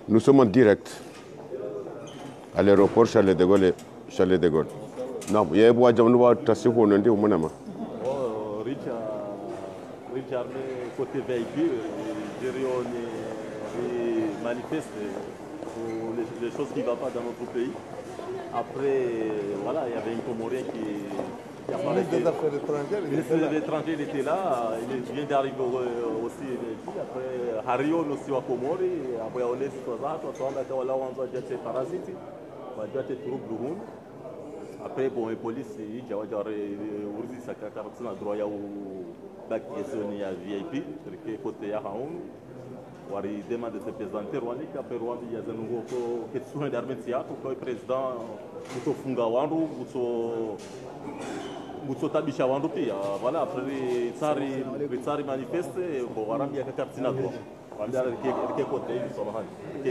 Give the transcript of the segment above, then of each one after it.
Nous sommes en direct à l'aéroport Charles de Gaulle. Charles de Gaulle. Non, il y a un peu de temps où on est au Monama. Richard, côté véhicule, il manifeste pour les choses qui ne vont pas dans notre pays. Après, voilà, il y avait un Comorien qui a parlé. Le ministre des Étrangers était là, il vient d'arriver aussi. Après, Hario aussi à Comori, après on est sur ça, on a déjà été parasite, on a déjà été trouble. Après, bon, les policiers, ils ont dit ça, quand droit à la VIP, parce que côté Yahaoun, on demande de se présenter, après il y a un nouveau question d'armée pour le président Funga Wandu, Mousso Tabisha Wandu, voilà, après les tsari manifeste, on va ramener à Katina droit.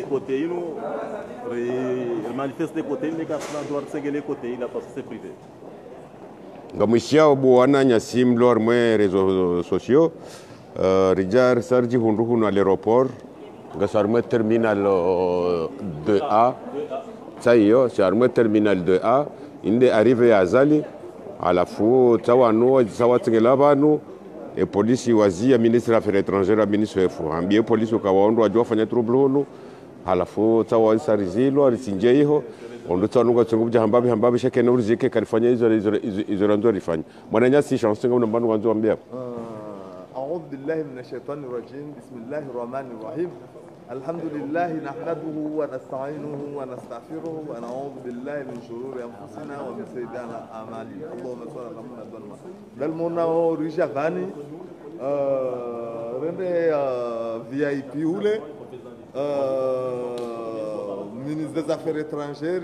Côté il manifeste côté il doit se côté il a pas se privé. Gamishia obuana nyasim lor mwe réseaux sociaux Rijar Sarji hunruhun à l'aéroport gasarme terminal 2A ça y est c'est arme terminal 2A inde arrivé à Zali à la fois tawano sawatengela banu et polisi wazia ministre des affaires étrangères ministre wefu ambie polisi ukawaondo wajua fanya trouble hono halafu tawa sarizilo alisinjeiho ondo tsanuga tsungu hambabi shakene urizike kalifanya hizo ranzo rifanya mwana nyasi chance ngam nambanu wanzo ambia a'udhu billahi minash shaitani rajim bismillahir rahmanir rahim alhamdulillah nahmaduhu wa nasta'inuhu wa nastaghfiruhu wa na'udhu billahi min shururi anfusina wa min sayyiati a'malina allahumma salli ala muhammad dalmona rijavani rende VIP ule ministre des Affaires étrangères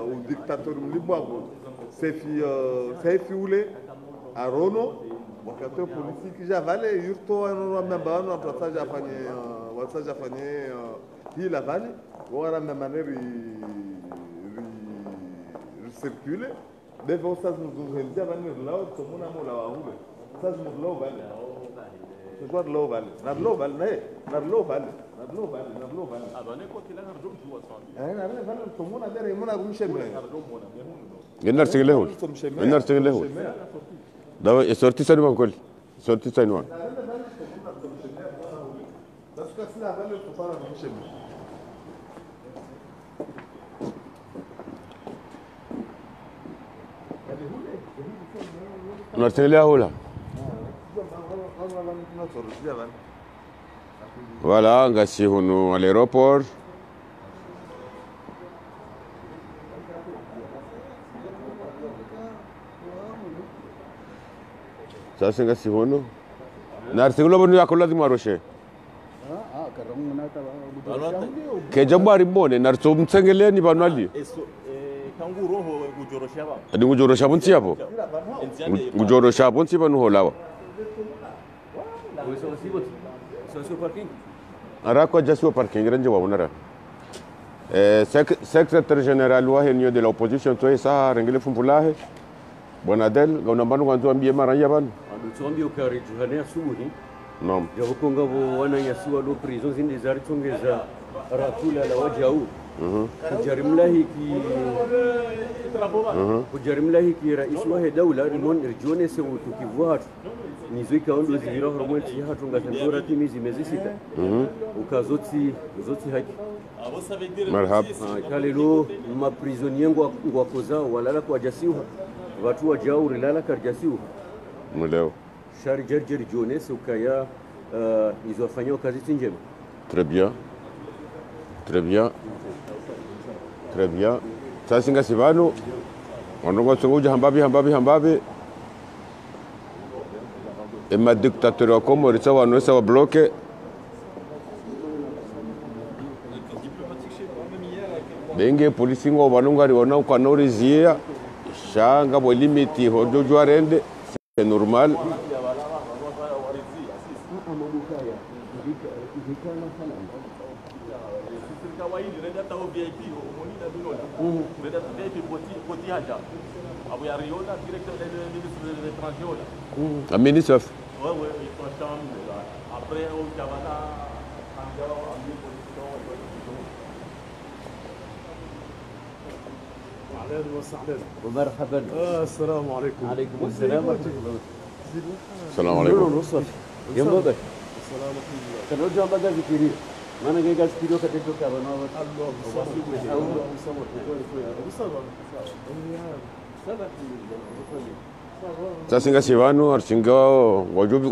ou dictateur Mlibwago Sefi ule Arono wakati politique javale yurto anu membano aplasaje afanye wasaje afanye hila vale wala memmaneri circule deve osas muzungenzia bani lao tomuna mola wa hule sas muzlo vale sas lo vale na lo vale na lo vale abane ko kila na dum tuwa son na vale tomuna dere muna rumsheme Genar Sigleho. Dawa è sorti sa nuova quelli. Sorti sa nuova. Non Sigleho là. Voilà, ngasi hono all'aéroport. Sasa ngasi hono. Na arsiglo bonu yakola di maroshe. Ke jambari bone narso mtsengele ni banali. Kanguro ho gujorosha ba. Adi gujorosha bunti hapo. Gujorosha bunti banu holawa. Arako jasio parking ranje wa unara. Secrétaire général wa henyo de l'opposition to esa rengele fumbulahe. Bonadel gauna banu kwanzo ambie maranya banu. Tuambie ukari juhane asubuhi. Naam. Jabukonga wana yasiwa do prison zindi zari tongeza ratula la wajau. Kujarimlahi ki rais wa dawla rimon irjone se utukivuat nizoika ondo zira hormonti hatunga tandora timi zimezisita ukazoti haki marhab kale lo ma prisonnier ngwa koza walala kwa jasiwa watu wa jauri lala karjasiwa muleo shari jarjeri jone se ukaya izofanya kazi njema. Très bien. Très bien. Sasa singa sivano wanongo tsunguja hambabi ema dictateur wa Komori sawa nosa wa bloqué benge polisi ngo banungari wana kwa norizia shanga bo limiti hojo jwarende c'est normal kawaida nenda ta VIP omoni na bilola nenda ta VIP poti haja abu ya riona directeur de ministre de l'étranger là un ministre ouais il faut changer là après au Javana en dehors en position اهلا وسهلا ومرحبا. السلام عليكم. عليكم السلام ورحمة الله. السلام عليكم. نوصل يا مبارك. السلام عليكم. كانوا جوا بقى ذكري. ما أنا جاي قاعد فيديو كتبته كمان. Sasa ngasi vanu arsinga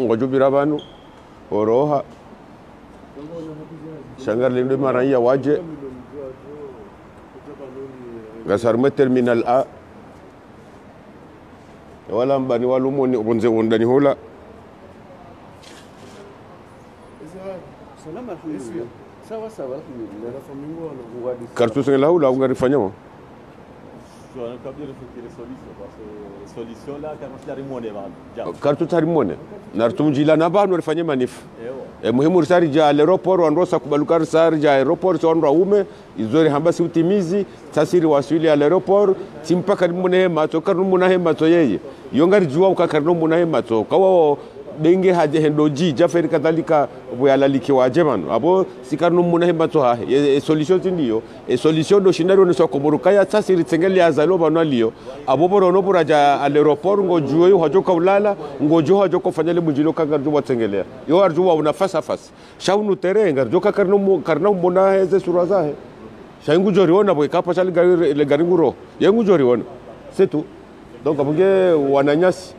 ngojubira vanu oroha shangar linde maraya waje gasarme terminal A wala mbani walumoni unze undani hula سلام الحمد سوا سوا الحمد لله. kartu sengela hula ungarifanya mo je vais pas dire que les solutions parce que solution là quand on s'arrive mon devant kartu tarimone nartumjila na banu rifanye manif muhimu risari ja aeroport wanrosa kubaluka risari ja aeroport wanro ume izori hamba si utimizi tasiri wasili aeroport timpaka mune hema to karnu muna hema to yeye yongari juwa ukakarnu muna hema to kawo denge haje hendoji jaferi kadhalika buyaliki waje manu abo sikarnu muna hema to ha solution tindio solution do shinari ono sokomuruka ya tasiri tsengeli azalo banalio abo borono buraja aeroport ngojuwe hajoka ulala ngojo hajoka fanyale mujilo kagarju watsengelea yo arjuwa una fasa fasa shaunu terenga joka karna mbona heze sura zahe shaingu jori ona boy kapa chali garinguro yengu jori ona c'est tout donc abunge wananyasi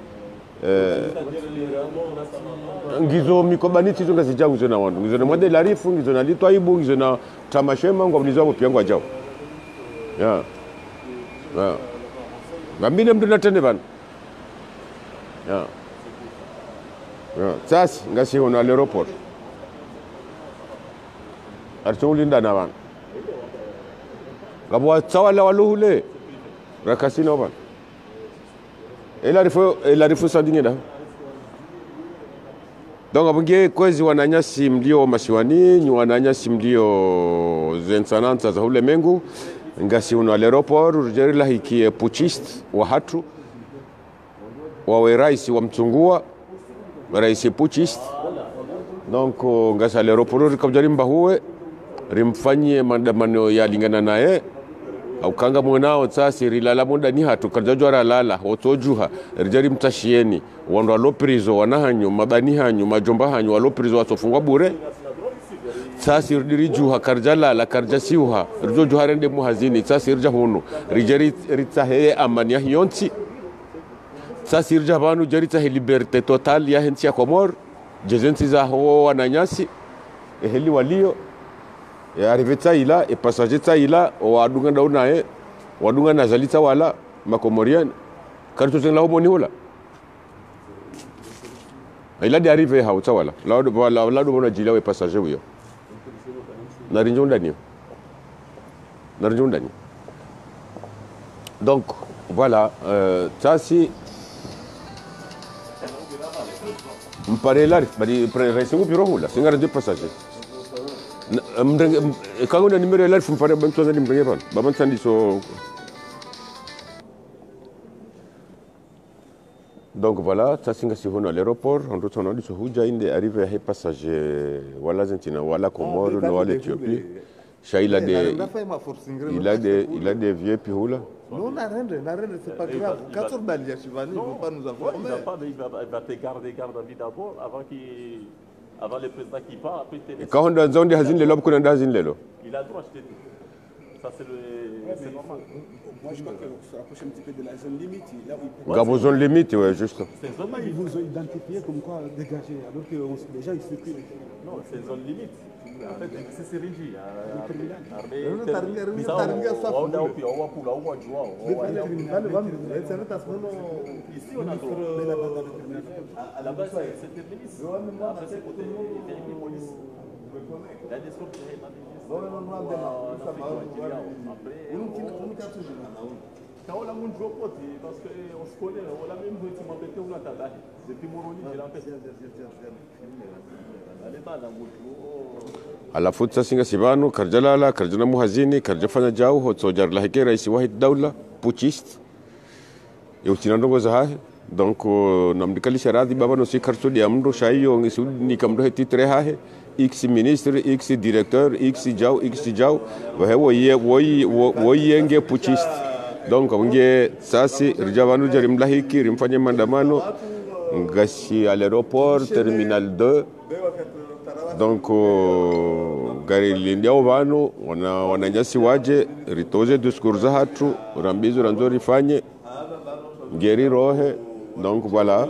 ngizo mikobani tizo ngazijangu zona wandu ngizo na mwade larifu ngizo na litwa ibu ngizo na tamashema ngwabulizwa mu piango ajao ya ngambile mtu natende bana ya sasa ngasi hono aeroport artulinda na bana ngabwa tsawala waluhule rakasino bana ela rifu sadingeda donc abunge kwezi wananyasi mlio masiwani ni wananyasi mlio zensananta za hule mengu ngasi uno aeroport rujeri la hiki puchist wa hatu wa rais wa mtungua rais puchist donc ngasi aeroport kabjari mbahuwe rimfanyie maandamano yalingana naye au kanga mwanao tsasi rilala muda ni hatu kajajwa lala otojuha rijari mtashieni wando aloprizo wanahanyu mabani hanyu majomba hanyu aloprizo watofungwa bure tsasi ridirijuha karjala la karjasiuha rijojuha rende muhazini tsasi rija hunu rijari ritsahe amani yonti tsasi rija banu jari tsahe liberté totale ya hensi ya Komor jezenti za ho wananyasi eheli walio arrivé tsaila et passager tsaila wadunga daunae wadunga nazalita wala makomorian kartu sengla homoni hola ila de arrivé ha tsawala la do bona jila we passager wiyo narinjonda donc voilà ça si mpare la bari resengu biro hola singara de passager quand on a numéro là il faut faire bonne chose à l'imprimer pas bah ça dit donc voilà ça c'est si on à l'aéroport on retourne à l'Huja il est arrivé à passager voilà Argentina voilà Comores voilà Éthiopie il a des vieux pihoula non on a rien c'est pas grave 4 balles il vont pas nous avoir il va te garder d'abord avant le président qui part, après quand on a des hazines les lobes qu'on a des hazines les lobes. Il a le droit d'acheter tout. Ça c'est normal. Moi je crois qu'on se rapproche un petit peu de la zone limite. Là où Gabo zone limite, ouais, juste. C'est zone ils vous ont identifié comme quoi dégagé, alors que les gens ils circulent. Non, c'est zone limite. En fait, c'est Séringi. Ici, on a à la base, c'était ministre. Après, c'est côté police. La description est Quand on a mon jour parce qu'on se connaît, on a même dit m'embêter on a tabac. Depuis Moroni, j'ai l'empêché. alafu tsasinga sibanu karjalala karjana muhazini karjafanya jau hotsojar lahike rais wahid daula puchist yutinando zahahe donc namdikali sharadi baba no sikartudi amndo shayo ngisudi nikamdo titre hahe x ministre x directeur x jau woyenge puchist donc nge sasi rijavanu jarim lahiki rimfanye mandamano ngashi à l'aéroport terminal 2 donc gari lindia vanu wananyasi waje ritoze discours hatu rambizo ranzori fanye ngeri rohe donc voilà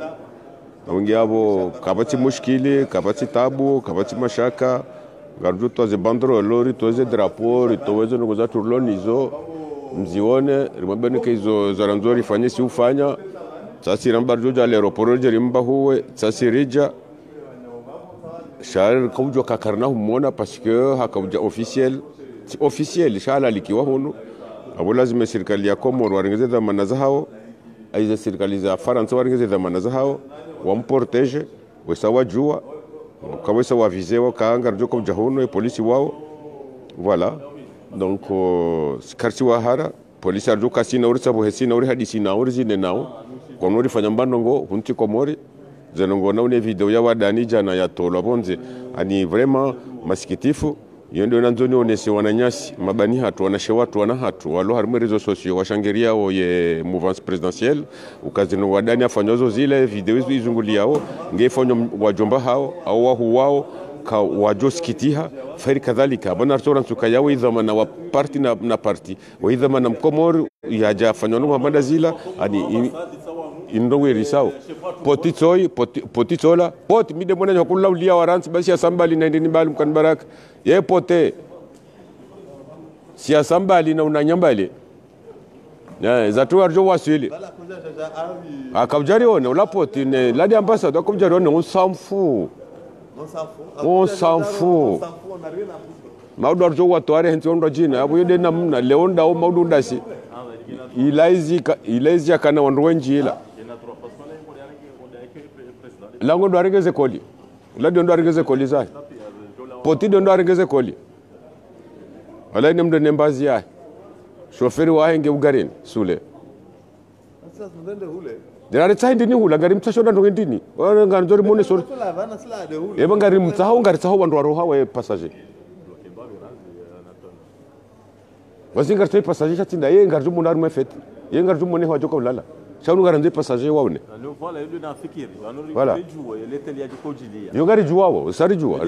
ngi abo kabati mushkili kabati tabu kabati mashaka garju toze bandrolo ritoze drapeau ritoze ngoza turlonizo mzione rimabene kizo zaranzori fanye si ufanya sasa rambarjo ja l'aéroport jerimba huwe sasa rija shahar kawjo kakarnahu mona parce que hakawja officiel shala likiwa hunu abo lazima serikali ya Komoro waringeze dhamana zao aiza serikali za Faransa waringeze dhamana zao wamportege wesawa jua kawesa wavizewa kaanga rjo kawja hunu polisi wao voilà donc sikarsi wa hara polisi arjo kasina urisa bohesina uri hadisi na uri zine nao konori fanyambano ngo hunti Komori zenongo na une video ya wadani jana ya tolo bonze ani vraiment masikitifu yendo nanzoni onese wananyasi mabani hatu wanashe watu wana hatu walo harimo rezo sosio washangeria o ye mouvance présidentielle ukazino wadani afanyozo zile video hizo izunguliao ngefonyo wajomba hao au wahu wao ka wajoskitiha fairi kadhalika bana restaurant sukayawe idhamana wa parti na parti wa idhamana mkomori yaja afanyono mabanda zila ani indowe risao potitola pot mide mwana yakula ulia waransi basi asambali na ndini bali mkanbaraka ye pote si asambali na unanyambali ya zatu arjo wasili akabjari ona ula poti ne ladi ambassadeur akabjari ona on s'en fout maudo arjo watware henzi ondo jina abo yede namna leonda o maudo ndasi ilaizi kana wanduwenjila lango ndo aregeze koli ladi ndo aregeze koli zai poti ndo aregeze koli wala ni mdo nembazi ya shoferi wa henge ugarini sule sasa ndende hule dirare tsaindi ni hula ngari mtashona ndo ndini wana nganzori mone sori eba ngari mtsaho ngari tsaho wandu waroha wa passager basi ngari tsaho passager chatinda ye ngari jumu naru mefeti ye ngari jumu ne hojoka ulala shaunu ngari nzi passager waone voilà le na fikiri voilà l'ételia du kojilia yo ngari juwa wo sari juwa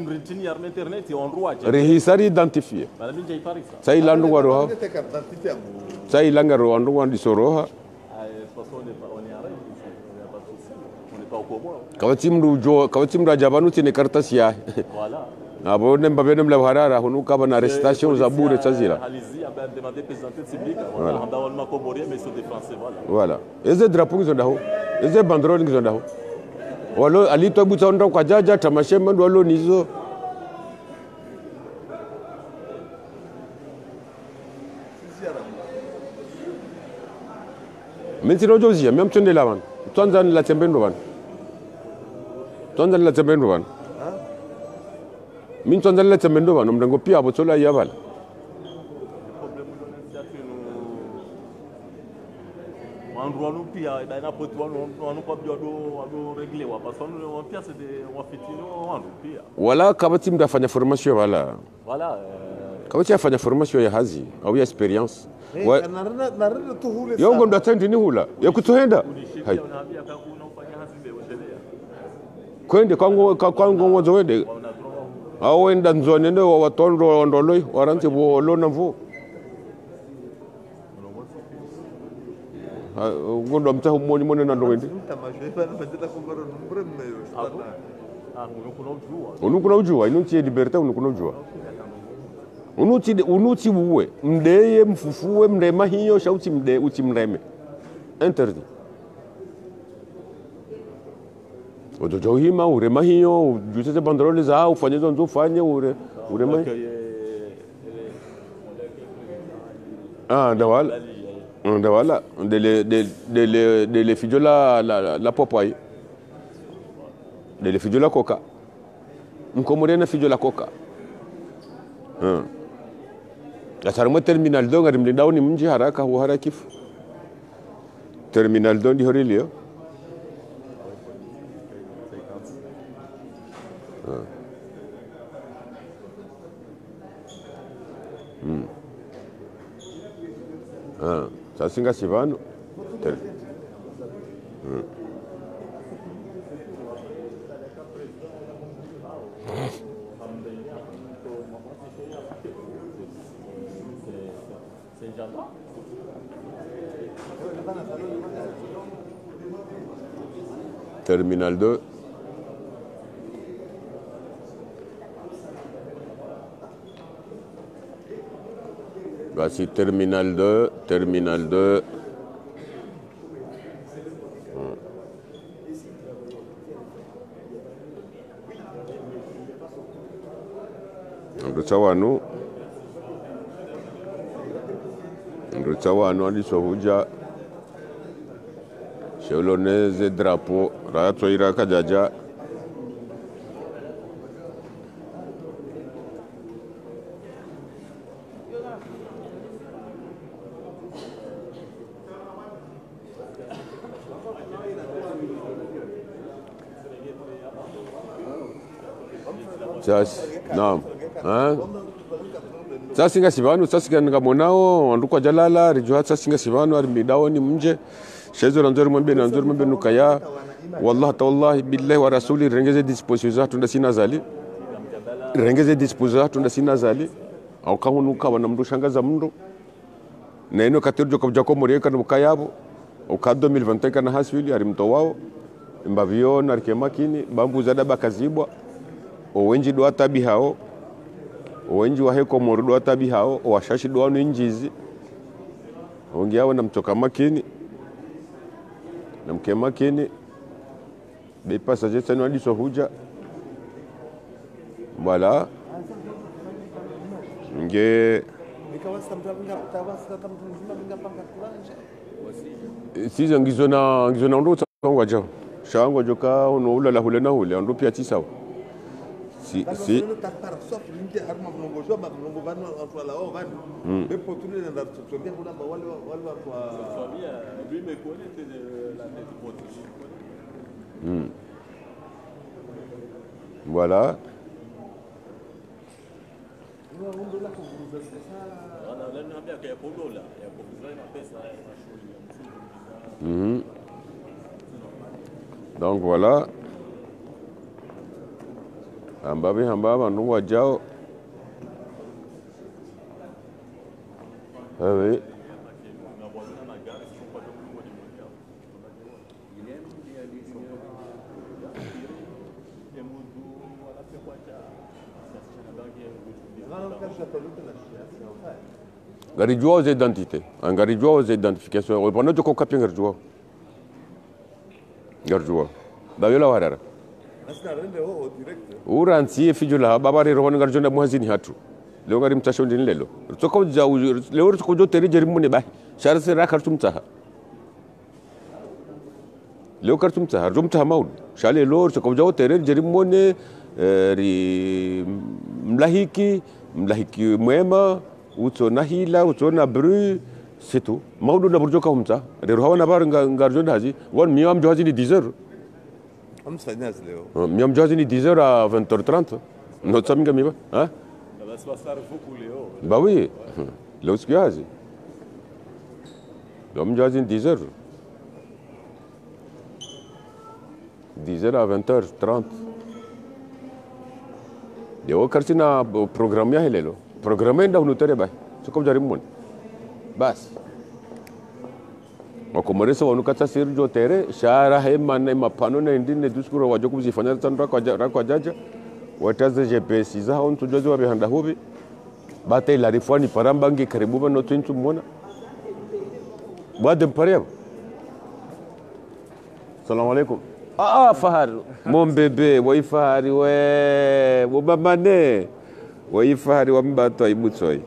mrintini ar internet on roi rehi sari identifier bala minja iparisa sai landu waroha sai langaro wandu wandi soroha kawatimdu ajabanu tine kartasi ya voilà abo nemba benem la harara hunu kaba na arrestation za bure tsazira voilà eze drapeau ngizondaho eze banderole ngizondaho walo alito buta ndo kwa jaja tamashema ndo walo nizo mentino jozia mem tonde lawan tonzan la tembendo wan tonzan la tembendo wan min tonzan la tembendo wan mdango pia botola yabala endroit pia na poti wanu kwa biodo régler wa parce on pia c'est des on fitino pia wala kabati mtafanya formation wala voilà kabati afanya formation ya hazi au ya experience yongo ndo atendi ni hula ya kutohenda hai kwende kwangu ngozo wende au wenda nzone ndo watondo ndoloi waranti bo lona mvu ngondo mtahu moni moni na ndowende unukuna ujua inunti liberté unukuna ujua unuti uwe mdeye mfufuwe mrema hiyo shauti mde uti mreme interdit odojo hima urema hiyo ujuteze banderole za ufanye zonzo ufanye urema ndawala Voilà, de les fidèles la popoy. De les fidèles la coca. Mkomore na fidèles la coca. La sarmo terminal do ngarim lindaw ni mji haraka hu harakif. Terminal do di horilio. Ça singa sivano. Terminal 2. Voici terminal 2, terminal 2. Ndutsawanu alisohuja Sholoneze drapo ratso iraka jaja naam sasinga sivanu sasinga ngamonao andukwa jalala rijuhat sasinga sivanu armidao ni mje shezo ranzor mwembe nukaya wallahi tawallahi billahi wa rasuli rengeze disposition tunda sina zali rengeze disposition tunda sina zali au kahunuka wanamdushangaza mndo na ino katirjo kabjako morieka nukayabo au ka 2021 kana haswili arimto wao mbavio na rikemakini bambu zada bakazibwa owenji do atabi hao owenji wa heko mordo atabi hao washashi do anu injizi ongiawa na mtoka makini na mke makini be passager tano hadi sohuja wala nge siza ngizona ndo tsangwa jao shangwa joka ono ula la hulena hule ndo pia tisawa si voilà donc voilà hambaba nungu wajao oui garijua aux identités en garijua aux identifications on a ko kapien garijua dayola warara uransi fijula babari rohon garjonda muhazini hatu leo garim tashondi lelo tsoko jau leo tsoko jo teri jerimune ba sharse ra kartumta leo kartumta rumta maud shale lor tsoko jo teri jerimune ri mlahiki mwema utso nahila utso na bru c'est tout maudu na burjo kaumta re rohona bar garjonda hazi won miam johazi ni 10h miam johazi ni 10h à 20h30 notre saminga miba hein ça se passe beaucoup Léo bah oui Léo skiazi miam johazi ni 10h à 20h30 Léo kartina programme ya helelo programme nda unutere ba suko jarimon bas wakomoresa wanukata sirjo tere shara hema na mapano na ndine duskuro wajo kuzifanya tandra kwa jaja wataze GPS za hon tujozo wa bihanda hubi bata ila rifani parambangi karibu ba no twintu mona bade mpariam Assalamu alaikum fahar mon bebe wa ifahari we bobamane wa ifahari wa mbato ibutsoi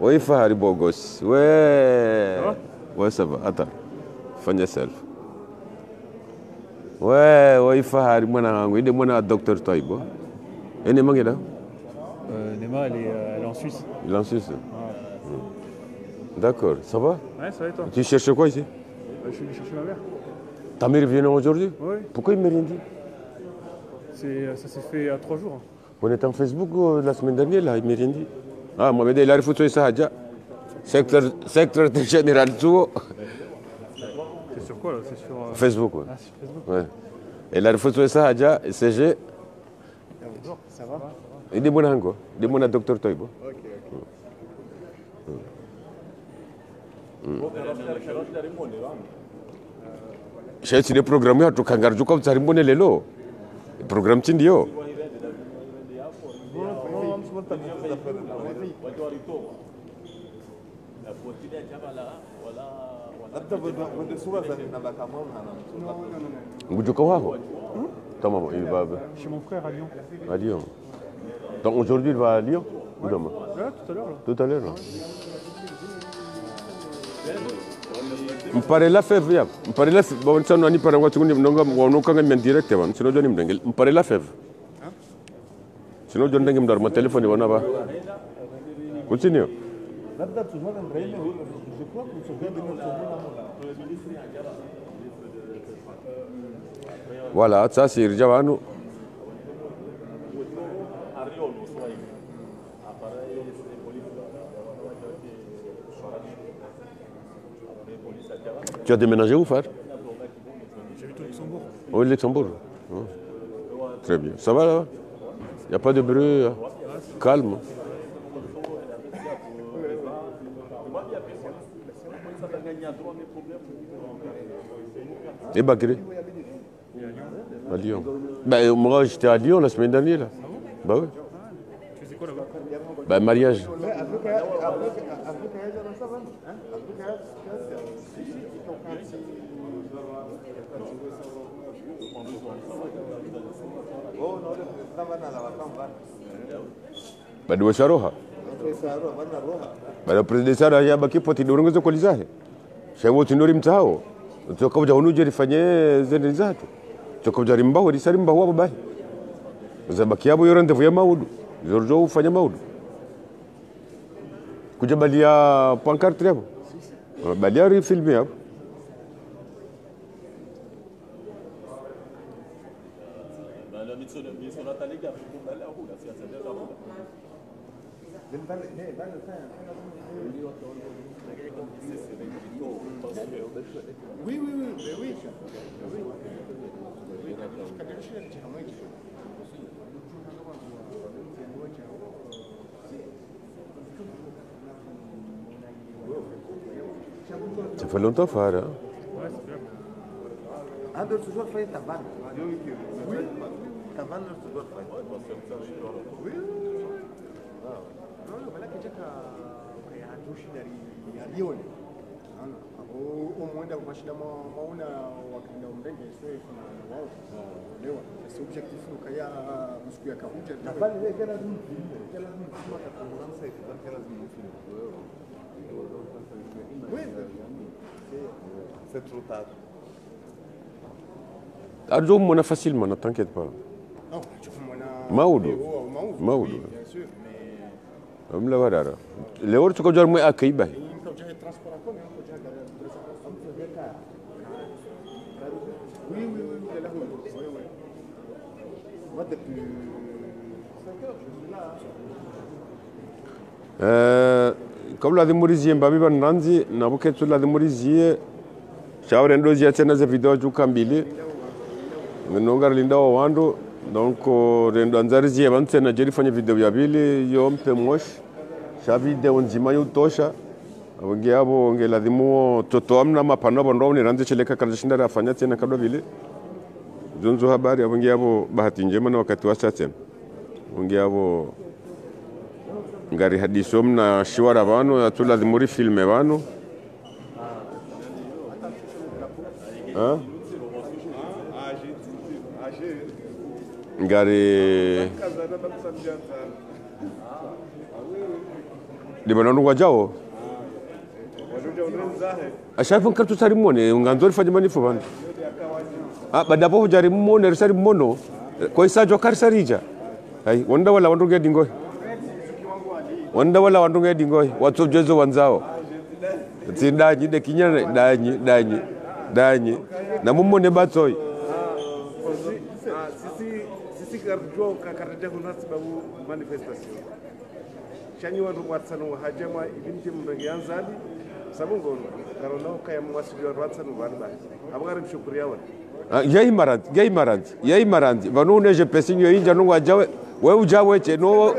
Oui, Fahari, beau gosse. Ouais. Ça va? Ouais, ça va. Attends. Fanya self. Ouais, oui, Fahari, moi, je suis docteur Toibo. Et Nema, est là? Nema, elle est en Suisse. Il est en Suisse. D'accord. Ça va? Ouais, ça va et toi? Tu cherches quoi ici? Je suis venu chercher ma mère. Ta mère vient aujourd'hui? Oui. Pourquoi il ne m'a rien dit? Ça s'est fait il y a 3 jours. On était en Facebook la semaine dernière, là, il ne m'a rien dit. Ah, moi, il a refoutu ça, secteur général tout. C'est sur quoi là? C'est sur Facebook, ouais. Ah, sur Facebook. Ouais. Il a refoutu ça, CG. Bonjour, ça va? Il dit bon hango, il dit bon docteur Toibo. Ok. Chez les programmes, tu as gardé comme ça, il est là. Le programme Tindio. Chez mon frère à Lyon. À Lyon. Donc aujourd'hui, il va à Lyon ou demain? Là, tout à l'heure. Tout à l'heure, là. Je parle la fève, je parle la fève. Bon, ça, on a dit par exemple, on a quand même direct, sinon je n'ai pas. Je parle la fève. Sinon je n'ai pas mon téléphone, on a pas. Continue. Voilà, ça c'est Rijavano. Tu as déménagé où, Far? J'habite au Luxembourg. Au Luxembourg. Très bien. Ça va là? Il n'y a pas de bruit? Calme. Et Bagré? À Lyon. Ben, moi, j'étais à Lyon la semaine dernière. Là. Bah oui. Tu faisais quoi là-bas? Ben, mariage. Ben, dua Saroha. Ben, president sana ya baki poti dorongeza kwa lizahe. Shewo tinori mtao. Tukabuja unuje rifanye zene zatu. Tukabuja rimbaho risari mbaho wabo bahi. Zabaki yabo yorande vuya maudu. Zorjo ufanya maudu. Kuja balia pancarte yabo. Balia ri filme yabo. Oui, mais oui. Ça fait longtemps, Far. Hein? Ouais, c'est bien. Ah, de toujours faire ta vanne. Oui. Ta vanne de toujours faire. Oui. No, maanake taka ukayahatushi dari yalioni umwenda kumashida mauna wakenda umrenge sio kuna wao leo si objectif ukaya msiku ya kabuja Ta vanne ile kana kama kuanza hivi kana oui. C'est trop tard. Arjo mona facilement, ne t'inquiète pas. non tu fais Maudu. oui, bien sûr mais Amla warara. Leo tuko jar mo akay bay. então já é transport comme on peut déjà oui il est là oui moi depuis 5 heures je suis là Comme la demorizie mbabi bananzi na buketu la demorizie shawre ndozi tena za video jukambili ngonga linda wa wando donc rendo anzarizie bantse na jeri fanya video ya bili yompe mosh sha video nzima yutosha abonge abo ngela dimu toto amna mapano bondo ni ranze cheleka karashinda rafanya tena kabla bili zonzo habari abonge abo bahati njema na wakati wa sasa abonge abo ngari hadiso mna shiwara bano atula dimuri filme bano ngari Libanonu wajao ashafu kartu sari mone nganzori fanya manifu bana badapo hujari mone risari mono kwa isajo karsarija hai wanda wala wandunge dingoi watu jezo wanzao tindanyi de kinyana danyi na mumone batsoi sisi karjo kakarete kuna sababu manifestation chanyi wandu watsano hajama ibinti mrengi anzali sababu ngono karona kaya mwasili watsano barba abagara mshukuriya wa yai maranti vanune je pesinyo inja no wajawe we ujawe che no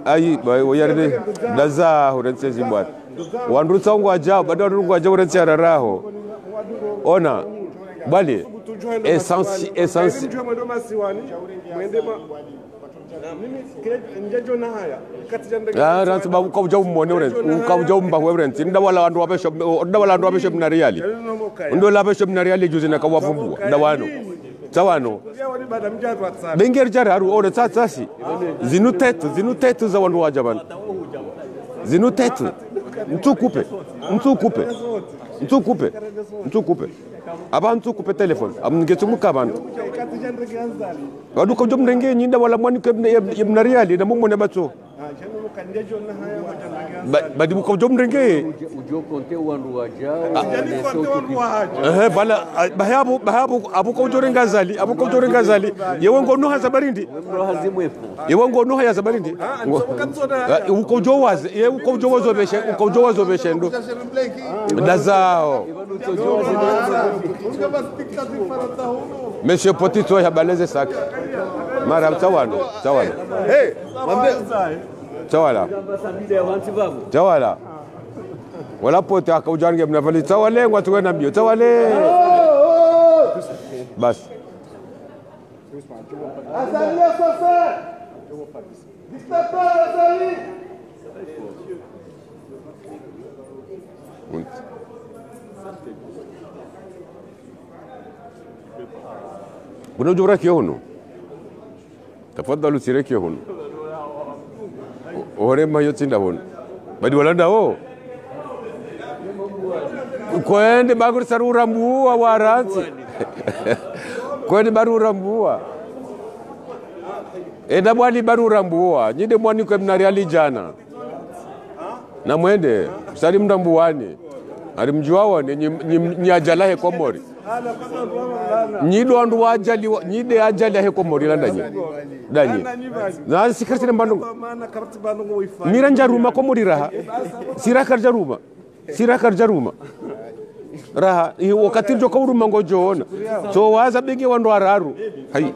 ai yarde daza hurense zimbwa wandu tsangu ajawe bado wandu ajawe hurense raraho ona bali essence ranti babu ka ujawu mone ka ujawu mba webrent nda wala wandu wabesho mnariali ndo la besho mnariali juzi na kawavumbua nda wano tawano benger jararu ona tsatsasi zinutetu za wandu wajabana zinutetu mtukupe abantu kupe telefone amngetumuka abantu waduka jomrenge nyinda wala mwani ibn riali na mumone batso badi buka jomrenge ujo konte wandu wajao bala bahabu abuka ujorenga zali yewengo no hazabarindi yewengo no hazabarindi uko jowaze uko jowazo beshe ndo dazao Monsieur Potito ya baleze sak. Mara tawano. Hey, mwambe. Tawala. Wala pote akaujange mnavali tawale watu wena mbio. Tawale. Bas. Azali sasa. Dictateur Azali. Kuna jura kio hunu. Tafadhalu sire kio hunu. Ore mayo tinda hunu. Badi walanda o. Kwende bagur sarura mbuwa waranti. Kwende barura mbuwa. Eda mwani barura mbuwa. Nyinde mwani kwa mnariali jana. Na mwende. Sari mdambuwani. Ari mjuawa ni ajalahe kwa mori. Nyido andu wajali nyide ajali he ko morila danyi na sikartine mbando miranja ruma ko morira sirakar jaruma raha wakati njo ko ruma ngojoona so waza bege wandu araru hai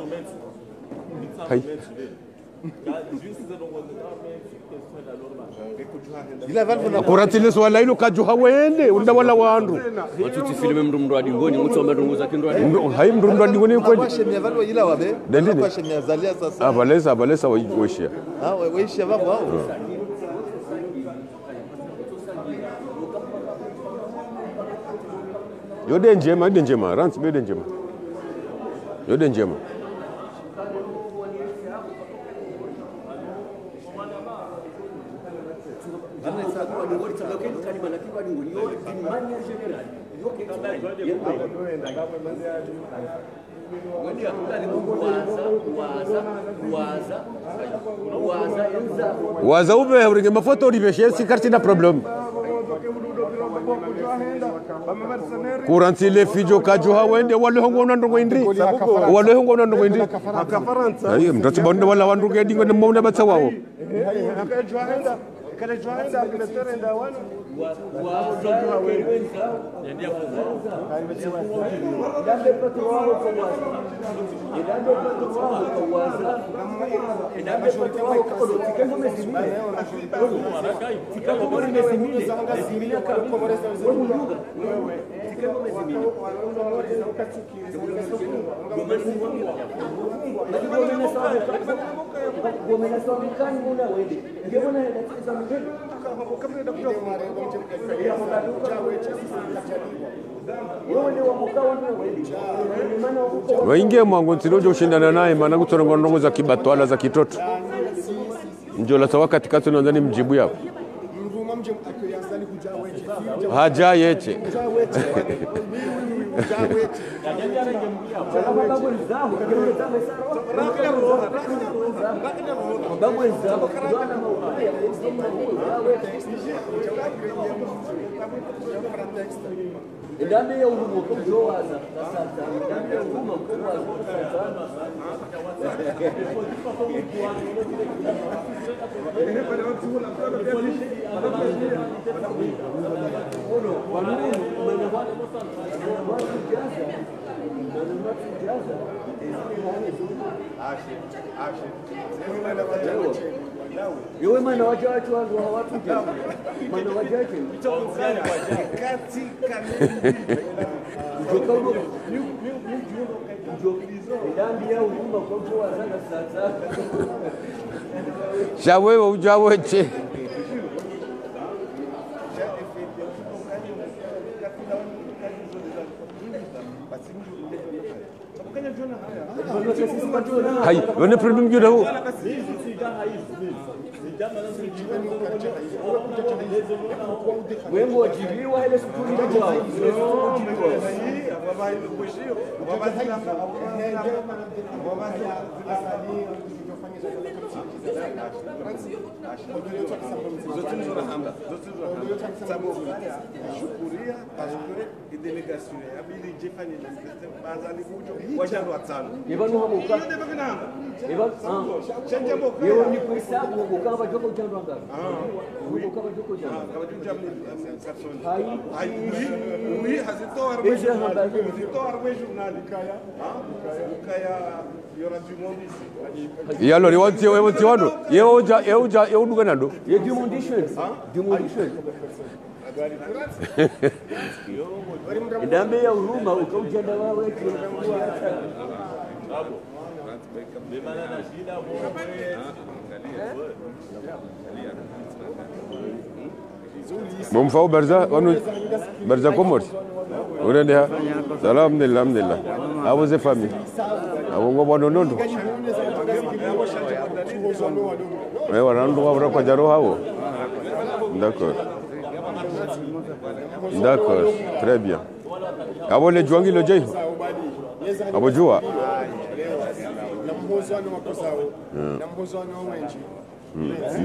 Akuratile swala hilo kajuha wende unda wala wandu watu filme mndu adingoni mtu amerunguza kindu adingoni hai mndu adingoni kweli Shemia vanwa ila wabe Delini shemia zalia sasa balesa waishia waishia vapo hao Yode njema ranti bede njema Yode njema waza ube uringe mafoto ulibeshe sikarti na problem kuranti le fijo kajuha wende wale hongo ndongo indri ayi mtati bonde wala wandu gedingo ne mawna batsa wawo kale joanda biletore ndawana waingie mwangu ntirojo ushindana naye maana kutorongo ndongo za kibatwala za kitoto njola sawa katikati na ndani mjibu yao mje akuyazali kuja weche. haja yeche Kuja weche. Kuja weche. Ndani ya urumo kujoaza sasa ndani ya urumo kujoaza Yewe mana wajacho wangu hawatuja. Mana wajacho. Ndani ya urumo kujoaza sasa. shawewe ujaweche hai wana problem juda hu Wengo wajiliwa ile sukuli kwa. Yewe ni kuhesabu ukava joko ujando angapi? Ukava joko ujando. yalo riwati wewe tiwano yewe uduga nando Ye demolition. Demolition. Ndambe ya uruma ukaujanda wawe mumfao barza wanu barza komori urende ha salam alhamdulillah abo ze famille abo ngo bono nondo ewa randu wabra kwa jaro hawo d'accord très bien abo le juangi lo jey abo jua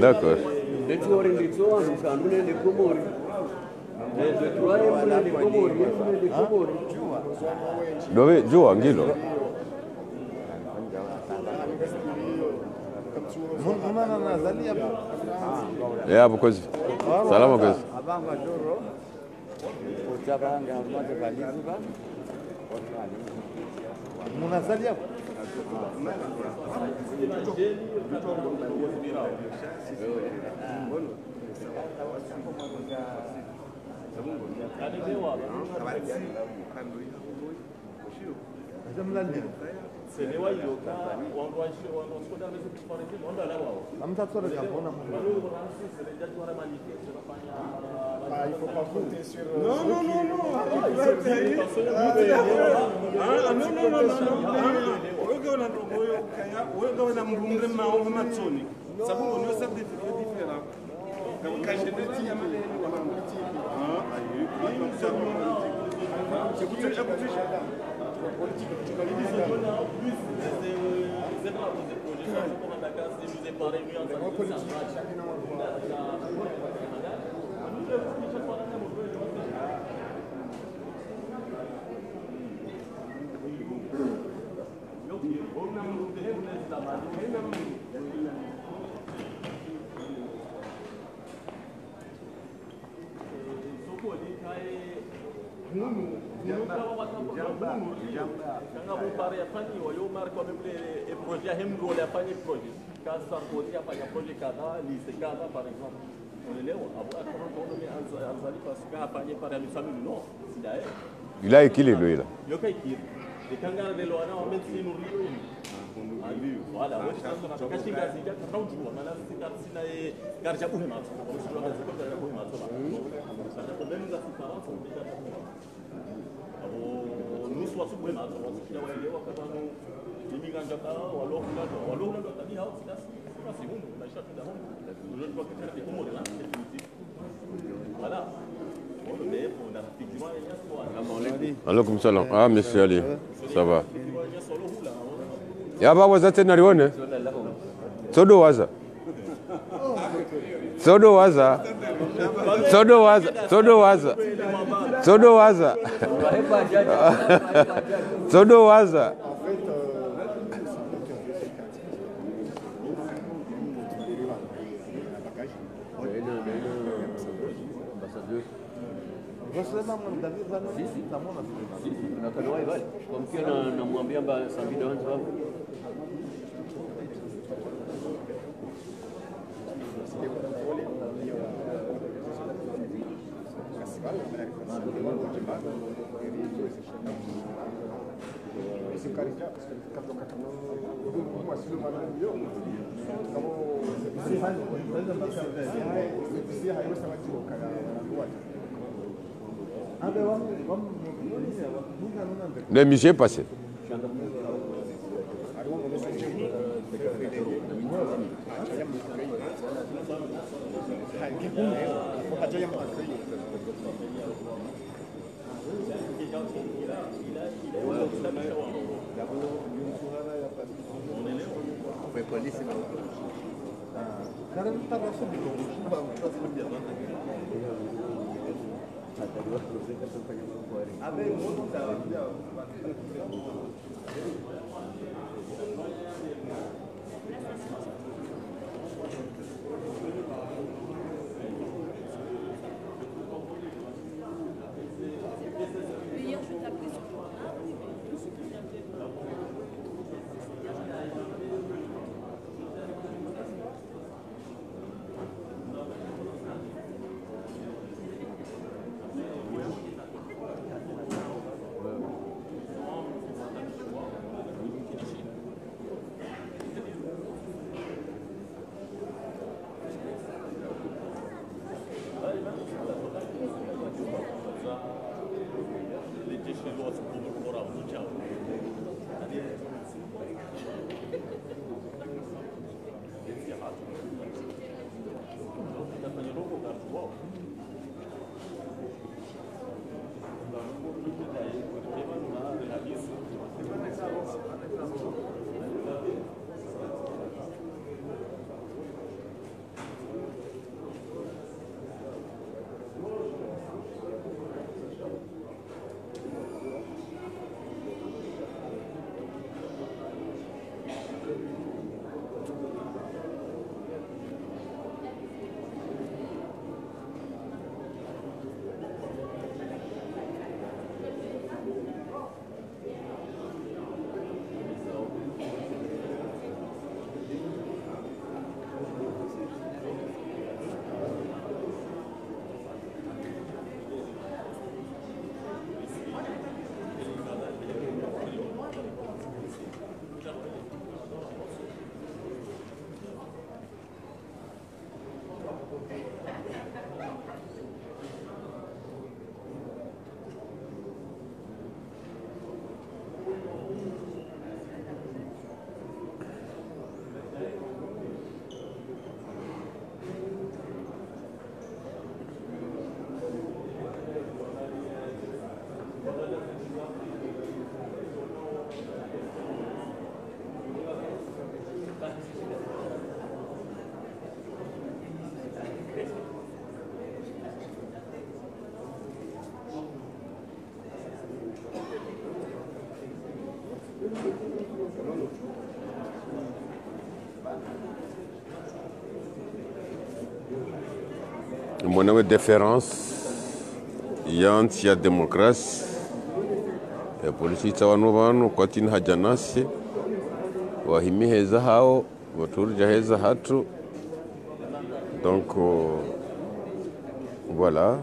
d'accord Detuore nditsoa nukandune ndekomori. Detuare mbele ndekomori, mbele ndekomori. dowe jua ngilo Mwana nazalia hapo kozi salama kozi abanga doro utabanga mmoja baliziba munazalia amtatsora japona Il faut pas compter sur... il a équilibré lui là voilà, moi je pense qu'on a caché la zika, quand on joue, on a la zika, c'est la garja ou match, on se doit faire ça pour match là. Ça le problème de la séparance, on dit ça. Nous soit sous match, on se dit ouais, on va faire nous immigrants jata, ou alors on a dit ah, c'est bon, on a cherché d'avant. Je dois que faire des commandes là, définitif. Voilà. Mais on a effectivement Alaikum salam. Ah, monsieur Ali, ça va. Ya ba waza tena lione? Sodo waza. Sodo waza. Sodo waza. Sodo waza. Sodo waza. Sodo waza. Namwambia Sabina wanza wapo. Le monsieur est passé. Mwanawe deference yanti ya demokrasi ya polisi itsawano bano kwatini hajanasi wahimi heza hao waturja heza hatu donc voilà.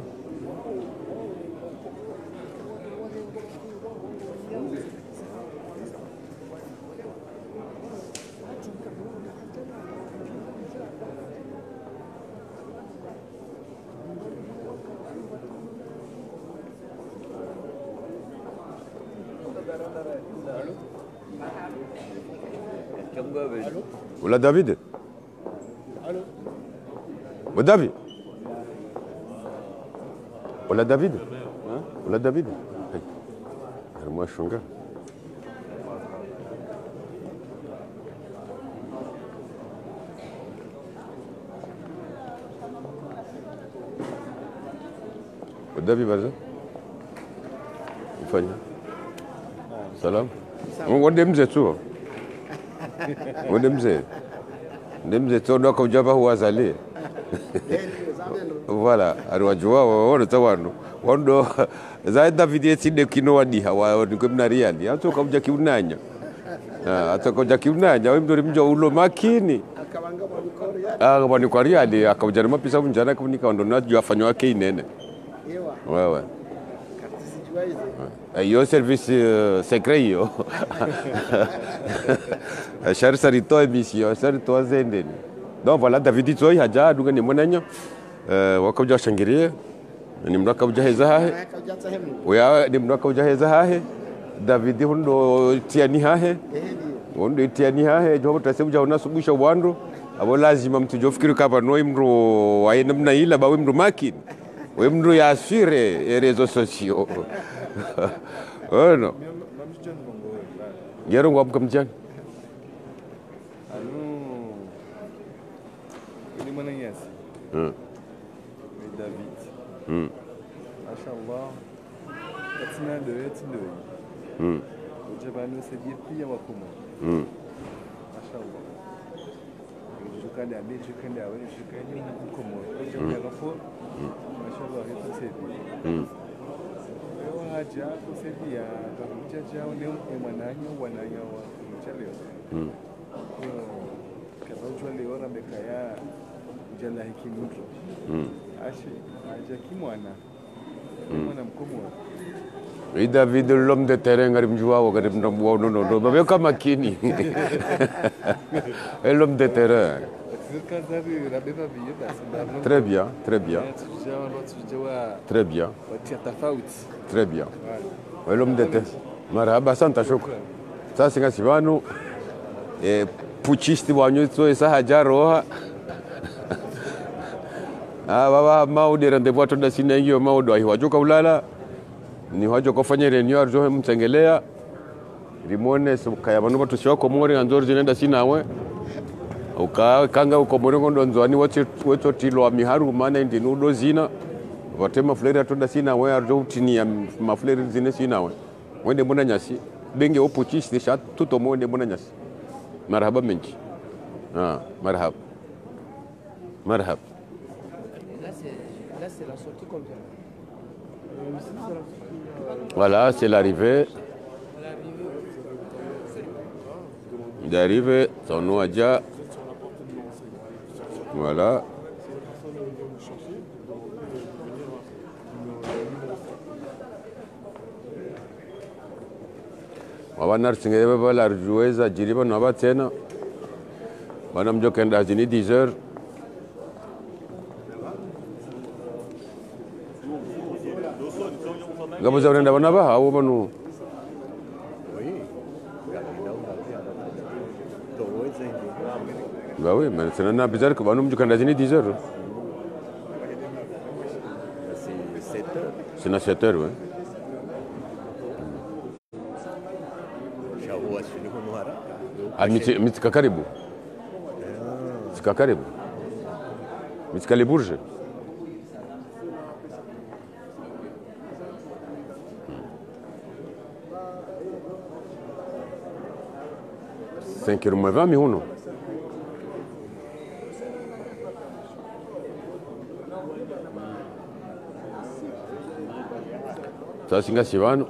Oula David. Allô. David. Hola David. Hola David. Moi je suis un gars. David Barza. Ufanya. Salam. Wande mzee tu. Wande mzee. Ndemze tu ndo akujaba huwazali. Voilà, aliwajua wao tawano. Wando za David yetsinde kino wadiha wa ni kwemna riali. Ato kabuja kiunanya. Atakoja kiunanya wewe mdori mjo ulo makini. Akabanga kwa riali akabuja mapisa bunjana kunika ndo najua afanywa wake inene. Wewe. Hiyo service secret hiyo. Shari sarito emission, sarito zendeni. Donc voilà, David Zoy haja dunga ni mwananya. Wakabuja shangirie. Ni mraka ujaheza hahe. Oya ni mraka ujaheza hahe. David hundo tiani hahe. Hundo tiani hahe. Jobo tase ujaona subisha wando. Abo lazima mtu jofikiri kapa no mro wa namna ila ba mro makini. We mro ya assurer réseaux sociaux. Oh non. Gero ngwa mkamjani. Ni mwananyasi. David. Mashallah. Katina de etino. Ujabano sedia pia wakumo. Mashallah. Jukande abi jukande awe jukande wakumo. Ujabano gafo. Mashallah hito sedia. Haja kusedia kabujaja ne mwananyo wananya wa kuchaleo. Kabujwa leo na bekaya jana hikimutro. Ashi haja kimwana. Mwana mkomo. Et David l'homme de terrain ngarim jua wa ngarim ndamwa no babe kama kini. Et l'homme de terrain. Très bien, très bien. Très bien. Très bien. L'homme de terrain. Marhaba santa shukran. Sasa ngasi banu puchisti wanyu so isa hajaroha. Baba maudi rendezvous tonda sina hiyo maudo hiwajoka ulala. Ni wajo kufanya renew arjo mtengelea. Rimone kaya banu batu sio komori anzori zinenda sinawe. Kanga ukomori ngondo nzwani wote tilo miharu mana ndi nudo zina. Watema fleri atoda sinawe arjo utini ya mafleri zine sinawe. Wende mbona nyasi. Benge opuchisti shat tuto mwende mbona nyasi. Marhaba menji. Marhaba. Marhaba. Là, c'est la sortie comme ça. Voilà, c'est l'arrivée. D'arriver, son nom a déjà. Voilà. Wana singebe bala ruweza jiriba na batena. Wana mjokenda zini 10 heures. Gabo za urenda bana ba hawo banu. Bah oui, mais c'est un bizarre que banu mjokenda zini 10 heures. C'est 7 heures, ouais. Mitika karibu. Mitika karibu. Mitika Liburge. Cinq heures moins 20 mihuno. Sasa singa sivano.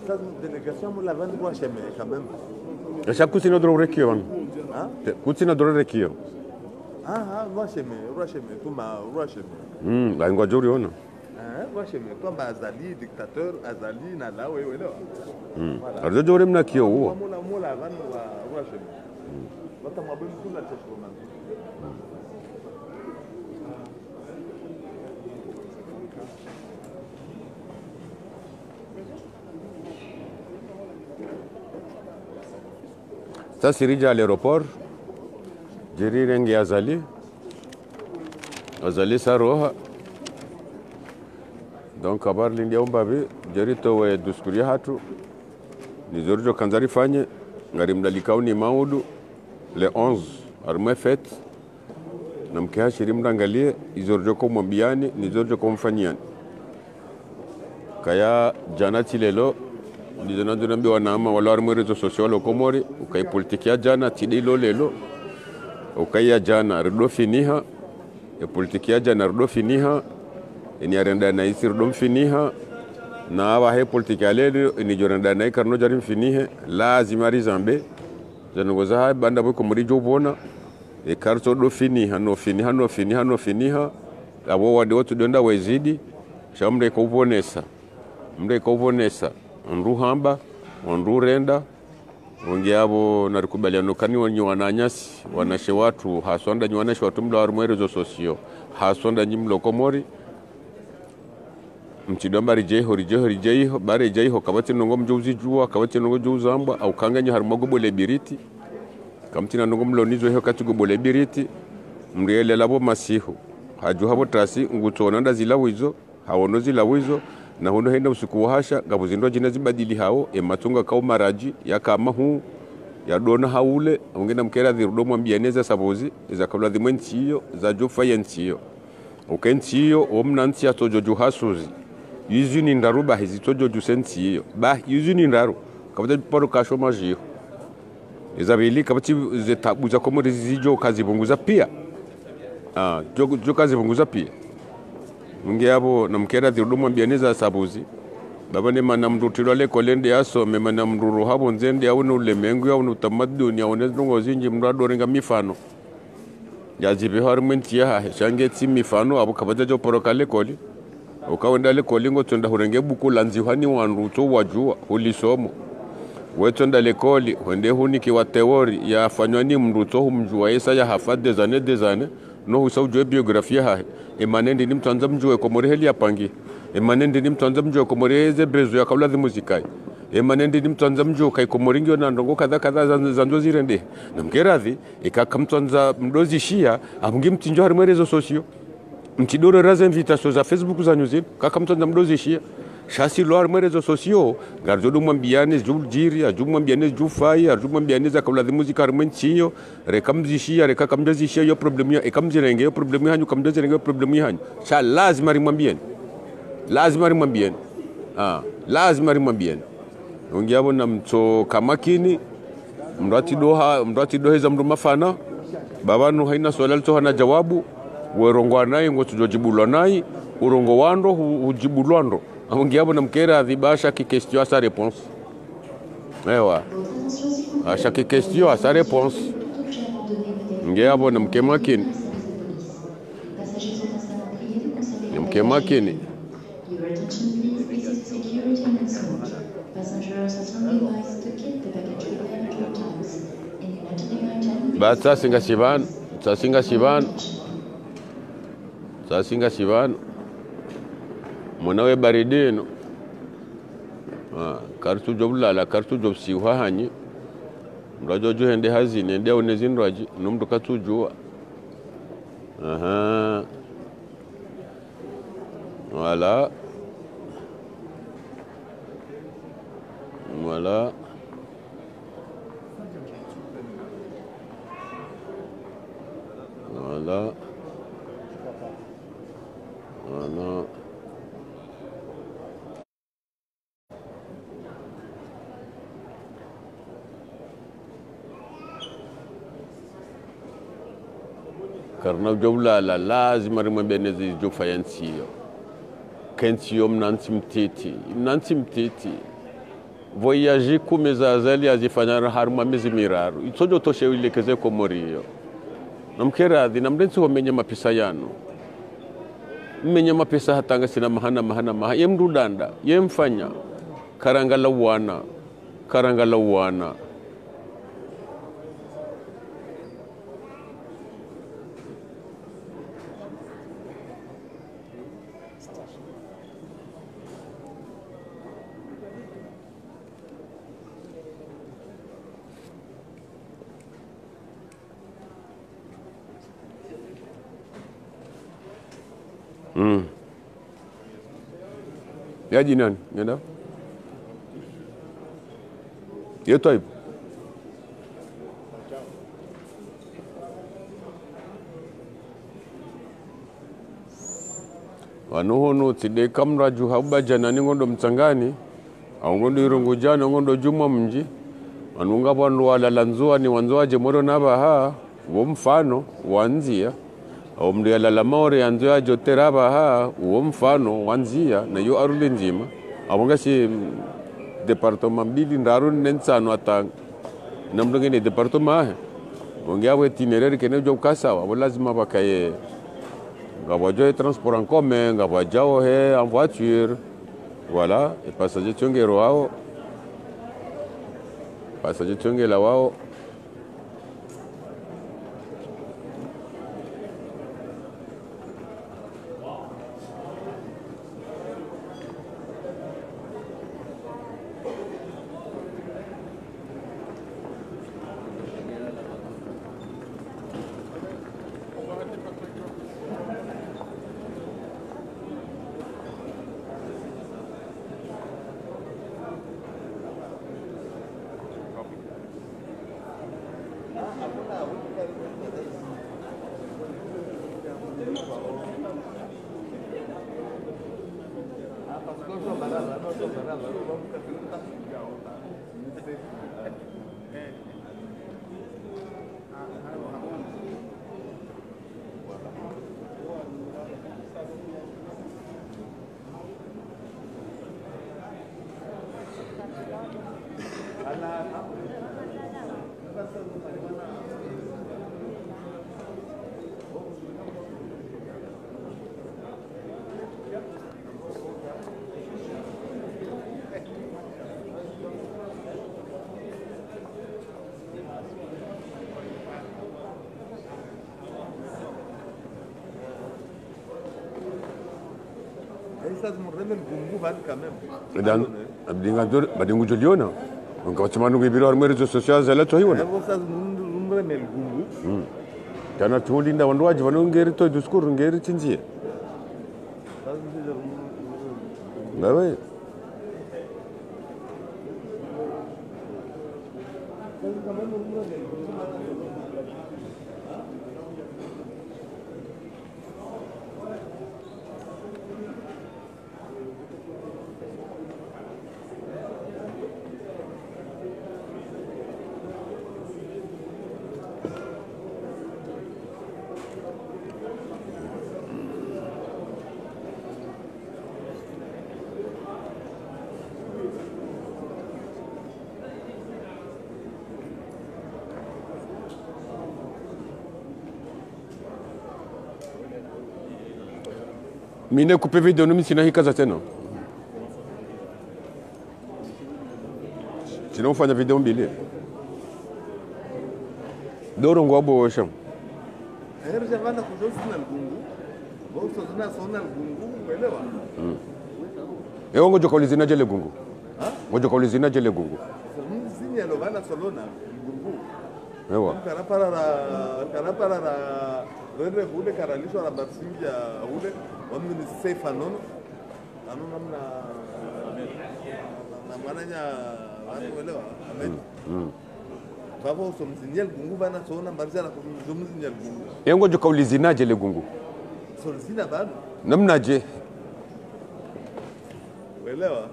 Cette délégation, vous l'avez droit chez moi quand même. Acha kusina dro rekio wan. Hein? Kusina dro rekio. Roi chez moi, tout ma roi chez moi. Ba ngwa jori ona. Roi chez moi, toi, Azali, dictateur, Azali, Nala, oui, là. Arjo jori mna kio huo. Moi, la vanne, roi chez moi. Votre m'a bien tout la tête romane. Sasa sirija l'aéroport. Jiri rengi Azali. Azali saroha. Donc kabar lindia umbabi jeri towe duskuri hatu nizorjo kanzari fanye ngari mdalikao ni maudu le 11 arme fete na mkeha shiri mdangalie izorjo ko mwambiani nizorjo ko mfanyiani kaya janati lelo nizonandu nambi wanama wala arme rezo sosiolo komori ukai politikia jana tidilo lelo ukai jana rido finiha politikia jana rido finiha ini arenda na isir dom finiha na awa he politika lelo ini jorenda na ikarno jarim finihe lazima rizambe zanogoza ha banda boko muri jobona e karto do finiha no finiha abo wade watu donda wezidi shamre ko ubonesa mre ko ubonesa nruhamba onrurenda ongiabo narikubaliano kani wanyo wananyasi wanashe watu hasonda nywanashe watu mla warumwerezo sosio hasonda nyimlo komori mchidomba rijeho bare jeho kabati nongo mjouzi jua kabati nongo jouzamba au kanganya harmogo bole biriti kamtina nongo mlonizo heho katugo bole biriti mriele labo masihu haju habo trasi ngutona ndazilawizo hawono zilawizo na hono henda usiku wahasha gabuzindo jina zibadili hao matunga kao maraji yakama hu ya dona haule ongena mkera dhirudomo mbianeza sabozi za kabla dhimwenchiyo za jofa yenchiyo ukentiyo omnanti ya tojoju hasuzi yuzuni ndaruba hizi tojoju sentiyo ba yuzuni ndaru kabata poro kasho majiho ezabili kabati zetabuza komori zijo kazibunguza pia jo kazibunguza pia mungi abo namkera dhirudomo mbianeza sabozi baba ne manamrutilo le kolende yaso me manamruru habo nzende au ulemengu au utamaduni au nezongo zinji mradorenga mifano yazibe harmenti ya shange mifano abo kabaja poroka le koli ukawenda le koli ngo tonda hurenge buku lanzi hani wanruto wajua ulisomo wetonda le koli wende huniki wa teori ya fanywani mruto humjua yesa ya hafade zane no usawjue biografia ha emanende ni mtanza mjue komori heli apangi emanende ni mtanza mjue komori eze brezo ya kabla the musikai emanende ni mtanza mjue kai komori ngio na ndongo kadha zanzo zirende namkeradhi ikakamtanza mdozi shia abungi mtinjo harimwerezo sosio mtidoro raza invitation za Facebook za nyuzi kakamtanza mdozi shia shasi lo harimwerezo sosio garjodo mwambiane jiri ajumwambiane jufai ajumwambiane za kabla the musikai harimwenchiyo rekamzishia rekakamjazishia yo problemu ya ekamzirenge yo problemu hanyu kamjazirenge yo problemu hanyu sha lazima rimwambiane lazima rimwambiane ongiabo na mto kamakini mrati doheza mndu mafana babanu haina swala lito hana jawabu werongwa naye ngo tujojibulwa naye urongo wando hujibulwando ongiabo na mkera adhibasha ki question à sa réponse ewa à chaque question à sa réponse ongiabo na mkemakini Bata singa sivan monawe baridino kartu jobla la kartu job siwa hanyi mrajo jo hende hazine ndio nezinraji numdu katujua voilà karna jawla la lazima rimbenezi jofaya nsiyo kensiyo mnansi mtiti voyage kumezazali azifanya haruma miezi miraru itsojo toshe ilekeze komoriyo namkeradhi namdensi wamenye mapesa yano mmenye mapesa hatanga sina mahana yemrudanda yemfanya karangala wana yaji nani nenda yeto hivyo wanohono tide kamra juhaba janani ngondo mtsangani au ngondo irungu jana ngondo juma mji anunga bwandu wala lanzua ni wanzoa jemoro nabaha wo mfano wanzia au mdiala la maore anzoa joteraba ha wo mfano wanzia na yo aruli njima abonga si departement mbili ndaru nensano atang namdonge ni departement ongia we itinéraire kene jo kasawa bo lazima bakaye ngabojo transport en commun ngabajao he en voiture voilà et passager tongero wao passager tongela wao Ça se montre même Gumbu van quand même. dan abdingador badingu joliona onka chamanu bibiro armo rezo social zala to hiwana Ça se montre même Gumbu. kana tulinda wanduaji vanongeri to diskuru ngeri chinzie ngawe mine kupe video numi sina hikaza tena sina ufanya video mbili doro ngwabo wosha Herja vana kujosi na Gungu. Boso zina sona Gungu, uelewa? Ewo ngojo kaulizina jele gungu ngojo kaulizina jele gungu Zini alo vana solona Gungu. ewa Karapara la rende hule karalisho la barsinja hule wamni ni safe anono namna na mwananya watu uelewa amen babo so mzinyel Gungu vana sona marja na kumzinyel Gungu ewo ngojo kaulizina jele gungu so zina bado namnaje uelewa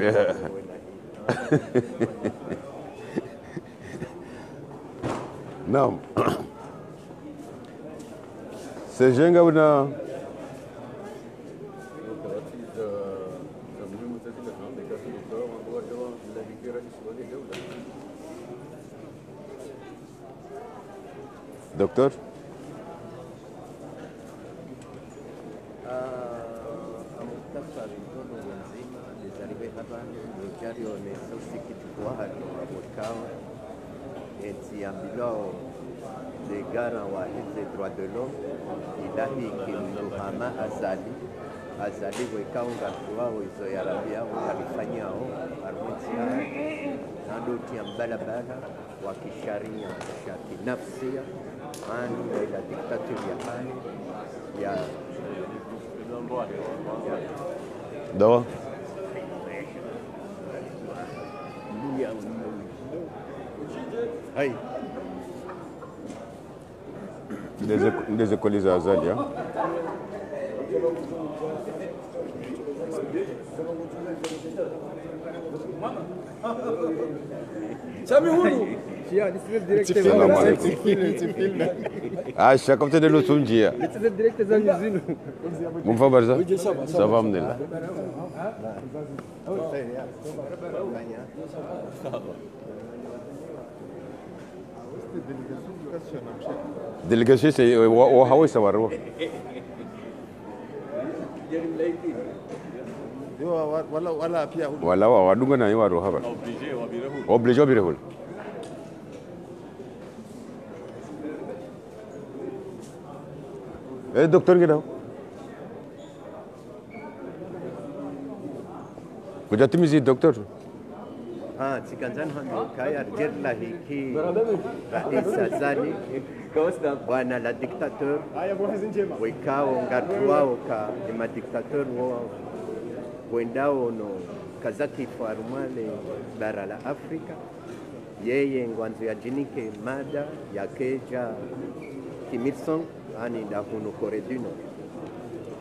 naam sejenga una دكتور مختصر الكون والزيمة لزريبي هبان لجاريو نسوسي كتكوها وكاو etiambilao de gara wa hizi droit de l'homme ilahi kimduhama azali wekaunga tuwao izo yarabia wakalifanyao armisia nadotia mbalabala wa kisharia cha kinafsia ani ila diktatori ya hali ya دواء هاي des écoles za azali ya Sami huru. Salamu alaikum. Aisha kapte de lutunjia. Mumfa barza? Ça va alhamdulillah. Délégation c'est wa hawa sawarwa. wala pia Wala wa wadunga na yiwa roha ba. Obligé wa birehul. Eh docteur gida. Kujatimizi docteur. Tikanzani hando kaya jerla hiki rais azali bwana la dictateur wekao ngatuwao ka ima dictateur wao wendao no kazaki farumale bara la Afrika yeye ngwanzo ya jinike mada ya keja Kim Il Sung ani da hunu Korea du Nord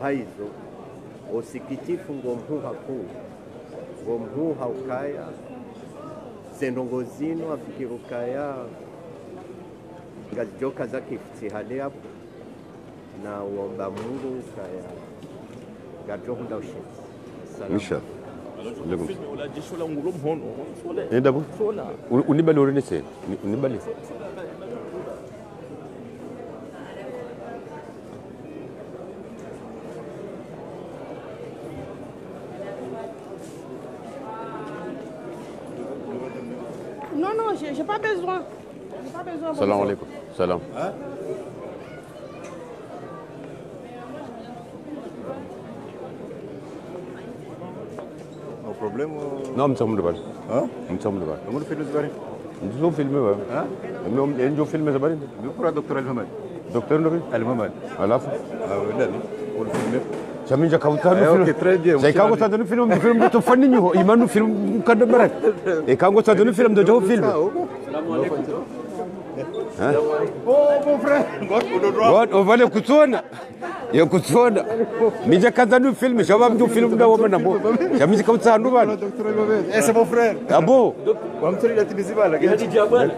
haizo osikitifu ngomhu hakuu ngomhu haukaya zendongozino afikirukaya ngazijoka zake fitihale hapo na uomba Mungu kaya gajohunda ushinzi Inshallah. ولا جيش ولا نقولهم هون Eh dabo. Unibali urene se. Unibali. Non, j'ai pas besoin. J'ai pas besoin. Salam alaikum. Salam. no problème Non, mtsamu ndabali. hein Mtsamu ndabali. on fait le zari Ndio filme ba. hein Ndio filme zabari. pour docteur Al-Hamad Docteur ndabi. Al-Hamad Alafu. là pour le film Chaminja kautano ok très bien sai kango tadunu film film to fanni nyo imanu film kada barak e kango tadunu film do jo film bon frère god o vale kutsona ya kutsona mija kadanu film shabab do film da wona bo chamiji kautano bana docteur Al-Hamad c'est mon frère abo wamturi la tibizibala Hadi jabana.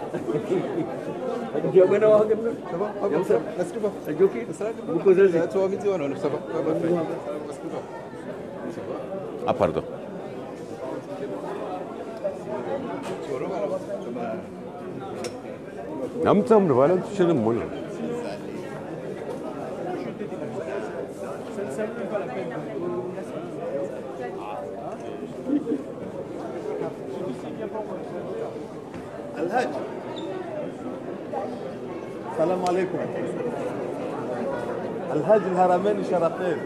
Hadi jabana wa hagan. نسكبه Ajoki. Buko zazi. تو فيديو انا سبق ah pardon namtsam wala shine mol الهاج السلام عليكم الهاج الهرمين الشرفين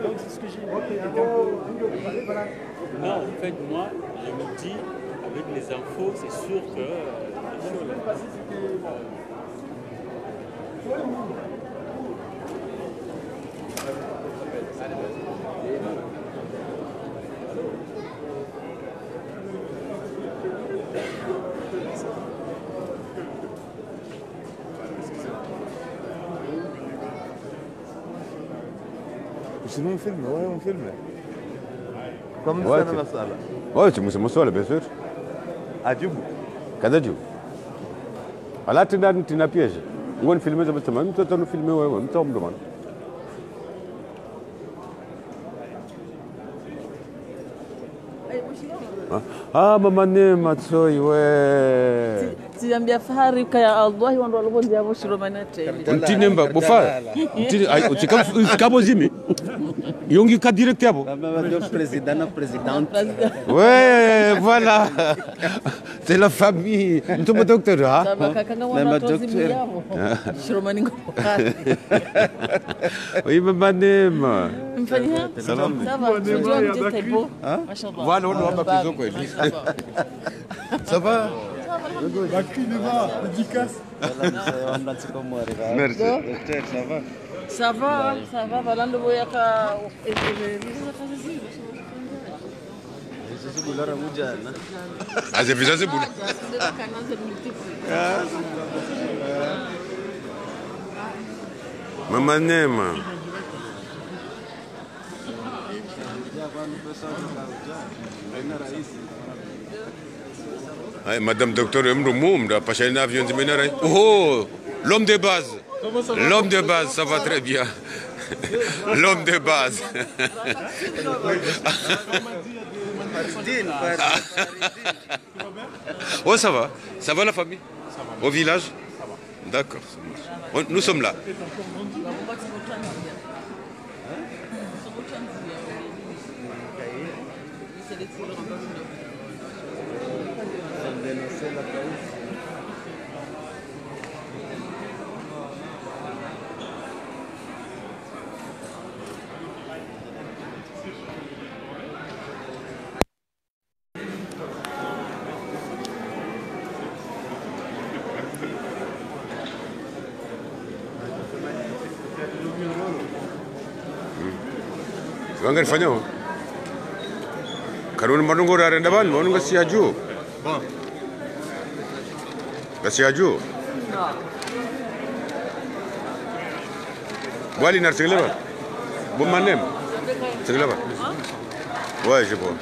Donc c'est ce que j'ai dit. Non, en fait, moi, je me dis, avec les infos, c'est sûr que... شنو فيلم وين فيلم كم Ouais, سنة مسألة Ouais, c'est mon soir, bien sûr. عجيبه Kada juu. Ala tina piège. Ngon filmer za bastama, mtoto no filmer wewe, mtomdo man. Ah, mama ne matsoi we. Tiambia fahari kaya Allah wando walibondia abo shiromana tele. Untine mba bofa. Untine ay utikabo zimi. Yongi ka direct yabo. Président na présidente. Ouais, voilà. C'est la famille. Mtomo docteur ha. Kanga wana tozimi yabo. Shiromani ngopakati. Oui, mama ne ma. Mfanyia? Salam. Ça va. Unajua mjeta ipo? Mashallah. Voilà, on va pas plus kweli. Ça va? Dédicace. Merci. Ça va, ça va. Balando boyaka. Azifiza zibula. Mama Nema. Madame Docteur Mroumoum, la prochaine avion de Ménaré. Oh, l'homme de base. L'homme de base, ça va très bien. L'homme de base. Oh, ça va. Ça va la famille? Au village? D'accord. Nous sommes là. Wangan fanyo. Karun manungo rare ndaban, manungo siaju. Siaju. Wali nar segleba. Bon manem. Segleba. Ouais, je vois.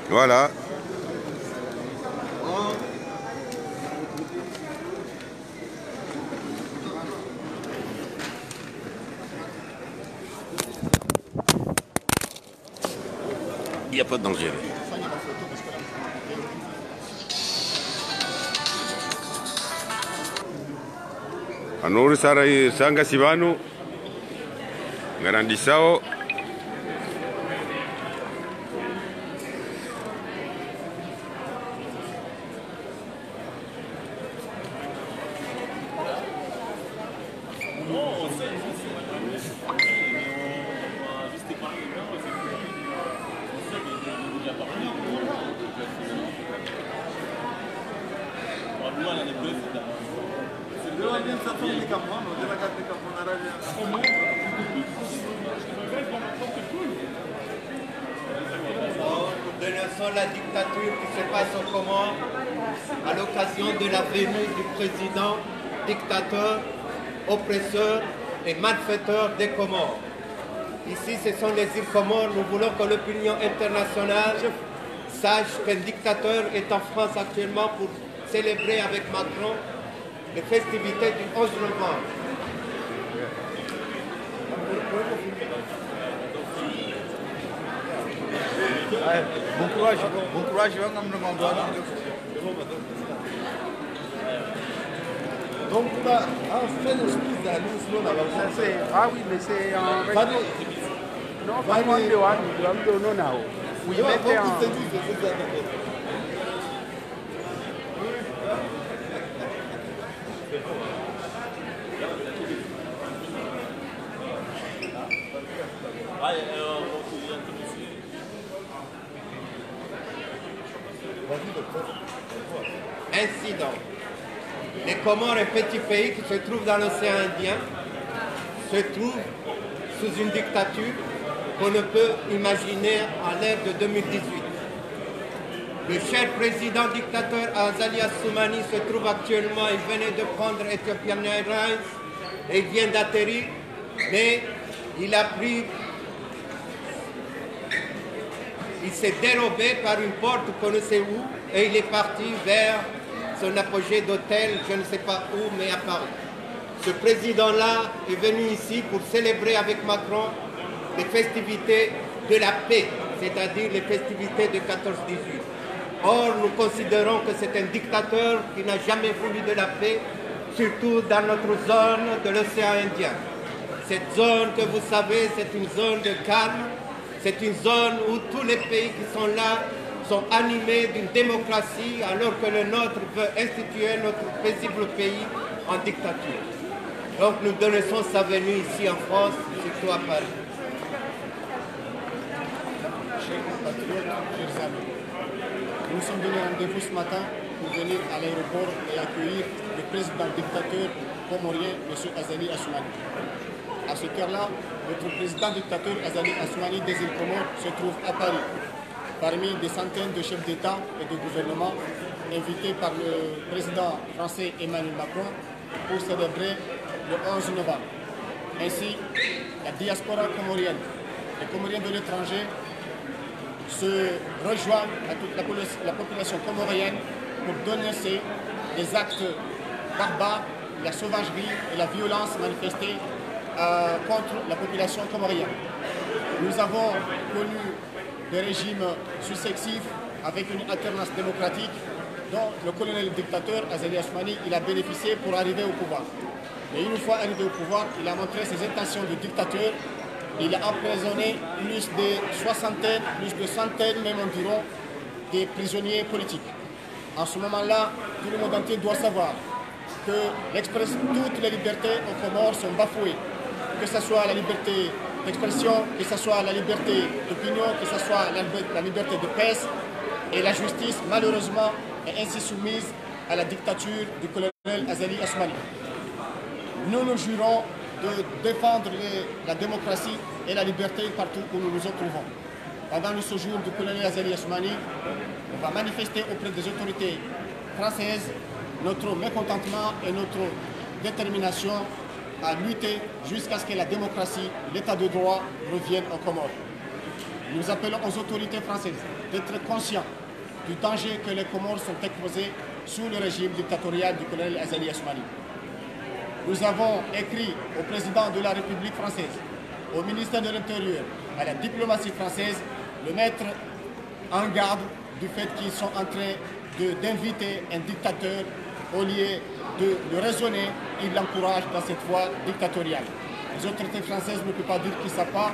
Voilà. Il n'y a pas de danger. Anuri sarai sanga sibanu garandisao Dénonçons la dictature qui se passe aux Comores à l'occasion de la venue du président dictateur, oppresseur et malfaiteur des Comores. Ici, ce sont les îles Comores. Nous voulons que l'opinion internationale sache qu'un dictateur est en France actuellement pour célébrer avec Macron les festivités du 11 novembre. Bon courage, Donc, là, en fait, Ah oui, mais c'est en... Non, pas moi, non, non. Oui, mettez en... Ainsi donc, les Comores, un petit pays qui se trouve dans l'océan Indien, se trouve sous une dictature qu'on ne peut imaginer à l'ère de 2018. Le cher président dictateur Azali Assoumani se trouve actuellement, il venait de prendre Ethiopian Airlines et il vient d'atterrir, mais il s'est dérobé par une porte qu'on ne sait où et il est parti vers son apogée d'hôtel, je ne sais pas où, mais à Paris. Ce président-là est venu ici pour célébrer avec Macron les festivités de la paix, c'est-à-dire les festivités de 14-18. Or, nous considérons que c'est un dictateur qui n'a jamais voulu de la paix, surtout dans notre zone de l'océan Indien. Cette zone que vous savez, c'est une zone de calme, c'est une zone où tous les pays qui sont là sont animés d'une démocratie, alors que le nôtre veut instituer notre paisible pays en dictature. Donc nous connaissons sa venue ici en France, surtout à Paris. Chers compatriotes, chers amis, nous sommes donnés rendez-vous ce matin pour venir à l'aéroport et accueillir le président dictateur comorien, M. Azali Assoumani. À cette heure-là, notre président dictateur Azali Assoumani des îles Comores se trouve à Paris, parmi des centaines de chefs d'État et de gouvernement invités par le président français Emmanuel Macron pour célébrer le 11 novembre. Ainsi, la diaspora comorienne, les Comoriens de l'étranger se rejoignent à toute la population comorienne pour dénoncer les actes barbares, la sauvagerie et la violence manifestée contre la population comorienne. Nous avons connu des régimes successifs avec une alternance démocratique dont le colonel dictateur Azali Assoumani il a bénéficié pour arriver au pouvoir. Mais une fois arrivé au pouvoir, il a montré ses intentions de dictateur. Il a emprisonné plus de soixantaines, plus de centaines, même environ, des prisonniers politiques. En ce moment-là, tout le monde entier doit savoir que toutes les libertés aux Comores sont bafouées, que ce soit la liberté d'expression, que ce soit la liberté d'opinion, que ce soit la liberté de presse, et la justice, malheureusement, est ainsi soumise à la dictature du colonel Azali Assoumani. Nous nous jurons de défendre la démocratie et la liberté partout où nous nous trouvons. Pendant le séjour du colonel Azali Assoumani, on va manifester auprès des autorités françaises notre mécontentement et notre détermination à lutter jusqu'à ce que la démocratie, l'état de droit reviennent aux Comores. Nous appelons aux autorités françaises d'être conscients du danger que les Comores sont exposés sous le régime dictatorial du colonel Azali Assoumani. Nous avons écrit au président de la République française, au ministère de l'Intérieur, à la diplomatie française, le mettre en garde du fait qu'ils sont en train d'inviter un dictateur au lieu de le raisonner, ils l'encouragent dans cette voie dictatoriale. Les autorités françaises ne peuvent pas dire qu'ils ne savent pas.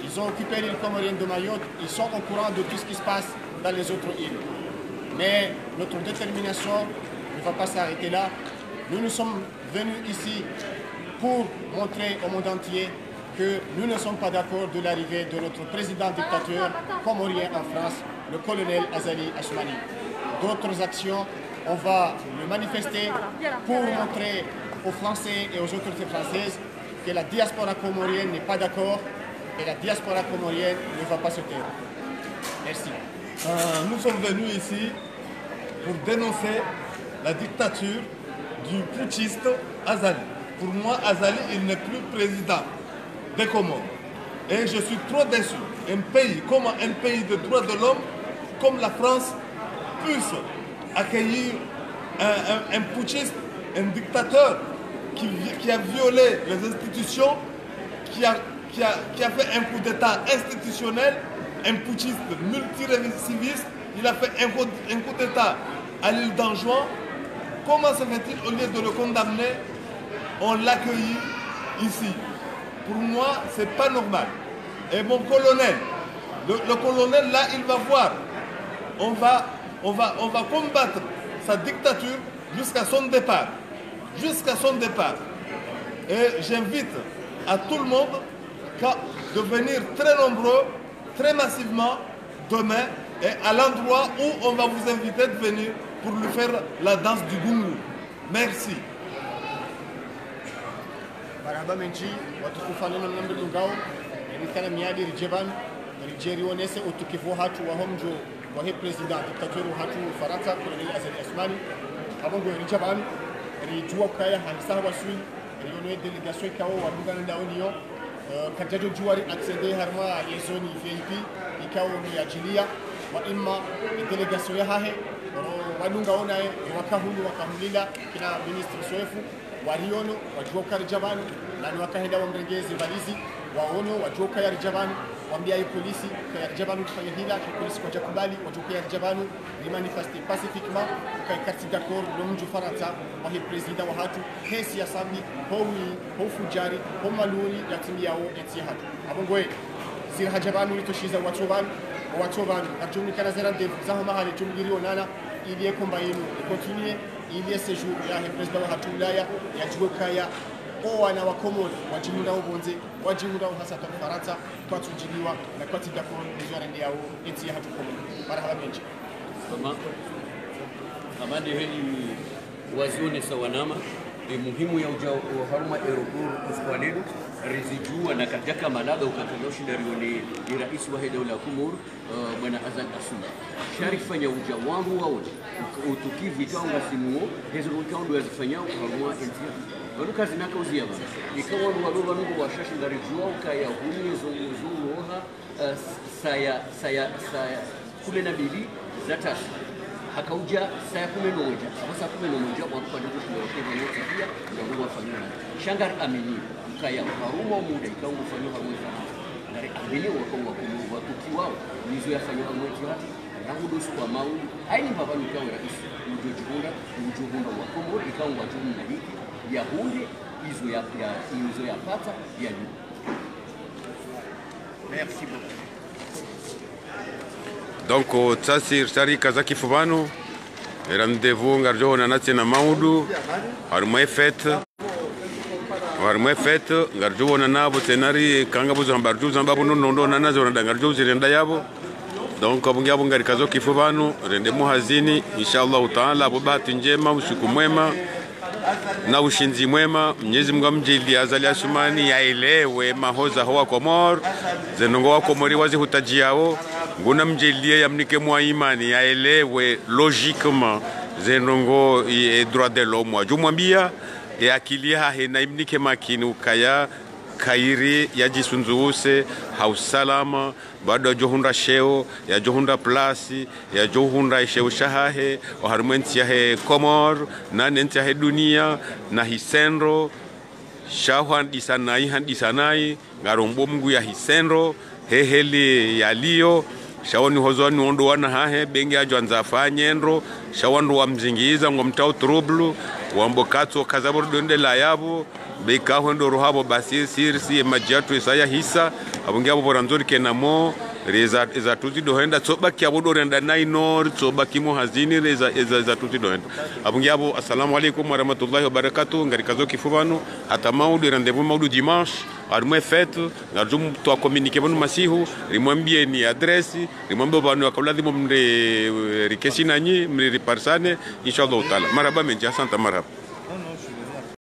Ils ont occupé l'île comorienne de Mayotte, ils sont au courant de tout ce qui se passe dans les autres îles. Mais notre détermination ne va pas s'arrêter là. Nous sommes venus ici pour montrer au monde entier que nous ne sommes pas d'accord de l'arrivée de notre président dictateur comorien en France, le colonel Azali Assoumani. D'autres actions, on va le manifester pour montrer aux Français et aux autorités françaises que la diaspora comorienne n'est pas d'accord et la diaspora comorienne ne va pas se taire. Merci. Nous sommes venus ici pour dénoncer la dictature du putschiste Azali. Pour moi, Azali, il n'est plus président des Comores. Et je suis trop déçu. Comment un pays de droits de l'homme comme la France puisse accueillir un putschiste, un dictateur qui a violé les institutions, qui a fait un coup d'État institutionnel, un putschiste multirécidiviste, il a fait un coup d'État à l'île d'Anjouan. Comment se fait-il, au lieu de le condamner, on l'accueille ici? Pour moi, ce n'est pas normal. Et mon colonel, le colonel, là, il va voir. On va combattre sa dictature jusqu'à son départ. Jusqu'à son départ. Et j'invite à tout le monde de venir très nombreux, très massivement, demain, et à l'endroit où on va vous inviter de venir pour lui faire la danse du gungu. Merci. marhaba menchi watukufu neno nambe lugao ni kana miadi rijeban rijeri onese utukifu hatu wa homjo wa he president dictateur hatu Faransa Colonel Azali Asmani abongo rijeban rijua kaya hansa wasui rione delegation kawo wa bugana da union kajajo juari accéder harma ya zone VIP ikawo ni ajilia wa imma delegation ya hahe wadunga onaye wakahulila kina ministre soefu wariono wajoka rijabani nani wakahenda wamrengezi valizi waono wajoka ya rijabani wambia polisi ya rijabani kufanya hila polisi kwa jakubali wajoka ya rijabani ni manifeste pacifiquement kwa carte d'accord no mju Faransa wa hi president wa hatu hesi ya sambi ho fujari ho maluni ya timu yao eti hatu abongwe zira hajabani litoshiza watobani arjuni kana zera ndevu zaho mahali tumgiri onana ili komba yenu continue ili séjour ya president wa hatu Ulaya ya jugokaya wana wa Komoro wajimunda ubonze wajimunda uhasata Faransa twatujiliwa na kwati d'accord nizora ndio eti hatu Komoro marhaba menji kama ndio hili wazione sawanama muhimu ya ujao haruma Europol kuswalidu rizijua na kajaka malaga ukatoloshi darioni ni rais wa dola ya Komoro bwana Azali Assoumani sharifanya uja wangu wao utukivi kaunga simu hizo kaundu yazifanya haruma entia waduka zinaka uzia bana ikawa wadoba nungu washashi darijua ukaya huni zungu roha saya 12 za tatu akauja saa 11 saa 11 kwa kupanda kwa yote pia ndio wafanywa shangar amini kaya haruma muda ikawa kufanywa haruma ngari amini wa tukiwao nizo yafanywa haruma rangu dosu kwa mauli haini baba nikawa rais mjojunda wa Komoro ikawa watu na hiki ya hunde izo ya pata ya ni merci beaucoup. Donc tsasi sari kazaki fubano rendez-vous ngarjo na natsena maudu harumwe fete ngarjo na nabo tenari kanga buzo ambarju zambabu nondo na nazo na ngarjo zirenda yabo donc abungi abo ngari kazoki fubano rende muhazini inshallah taala abo bahati njema usiku mwema na ushinzi mwema. Mwenyezi Mungu amjalie Azali Assoumani yaelewe mahoza hoa Komoro zenongo wa Komori wazi hutajiao nguna mjalie yamnike mwa imani yaelewe logiquement zenongo e droit de l'homme jumwambia e akilia hena imnike makini ukaya kairi ya jisunzuuse hausalama bado johunda sheo ya johunda plasi ya johunda sheo shahahe o harumenti ya he Komoro na nenti ya he dunia na hisenro shahwan disanai ngarombo Mungu ya hisenro heheli yalio shawani hozoni ondo wana hahe bengi ajo anzafa nyendro shawando wa mzingiza ngomtao trublu wambokatso kazaboro donde la yabo beka hondo rohabo basi sirsi majatu isaya hisa abungi abo boranzori kenamo reza tuti dohenda tsoba kyabo dorenda nainor tsoba kimo hazini reza tuti dohenda abungi abo. Assalamu alaikum wa rahmatullahi wa barakatuh. Ngari kazo kifubano hata maudu rendez-vous maudu dimanche arumwe fête ngarjum to communiquer bonu masihu rimwambie ni adresse rimwambie banu akawladhi mumre rikesi nanyi mri parsane inshallah taala marhaba menja asante marhaba.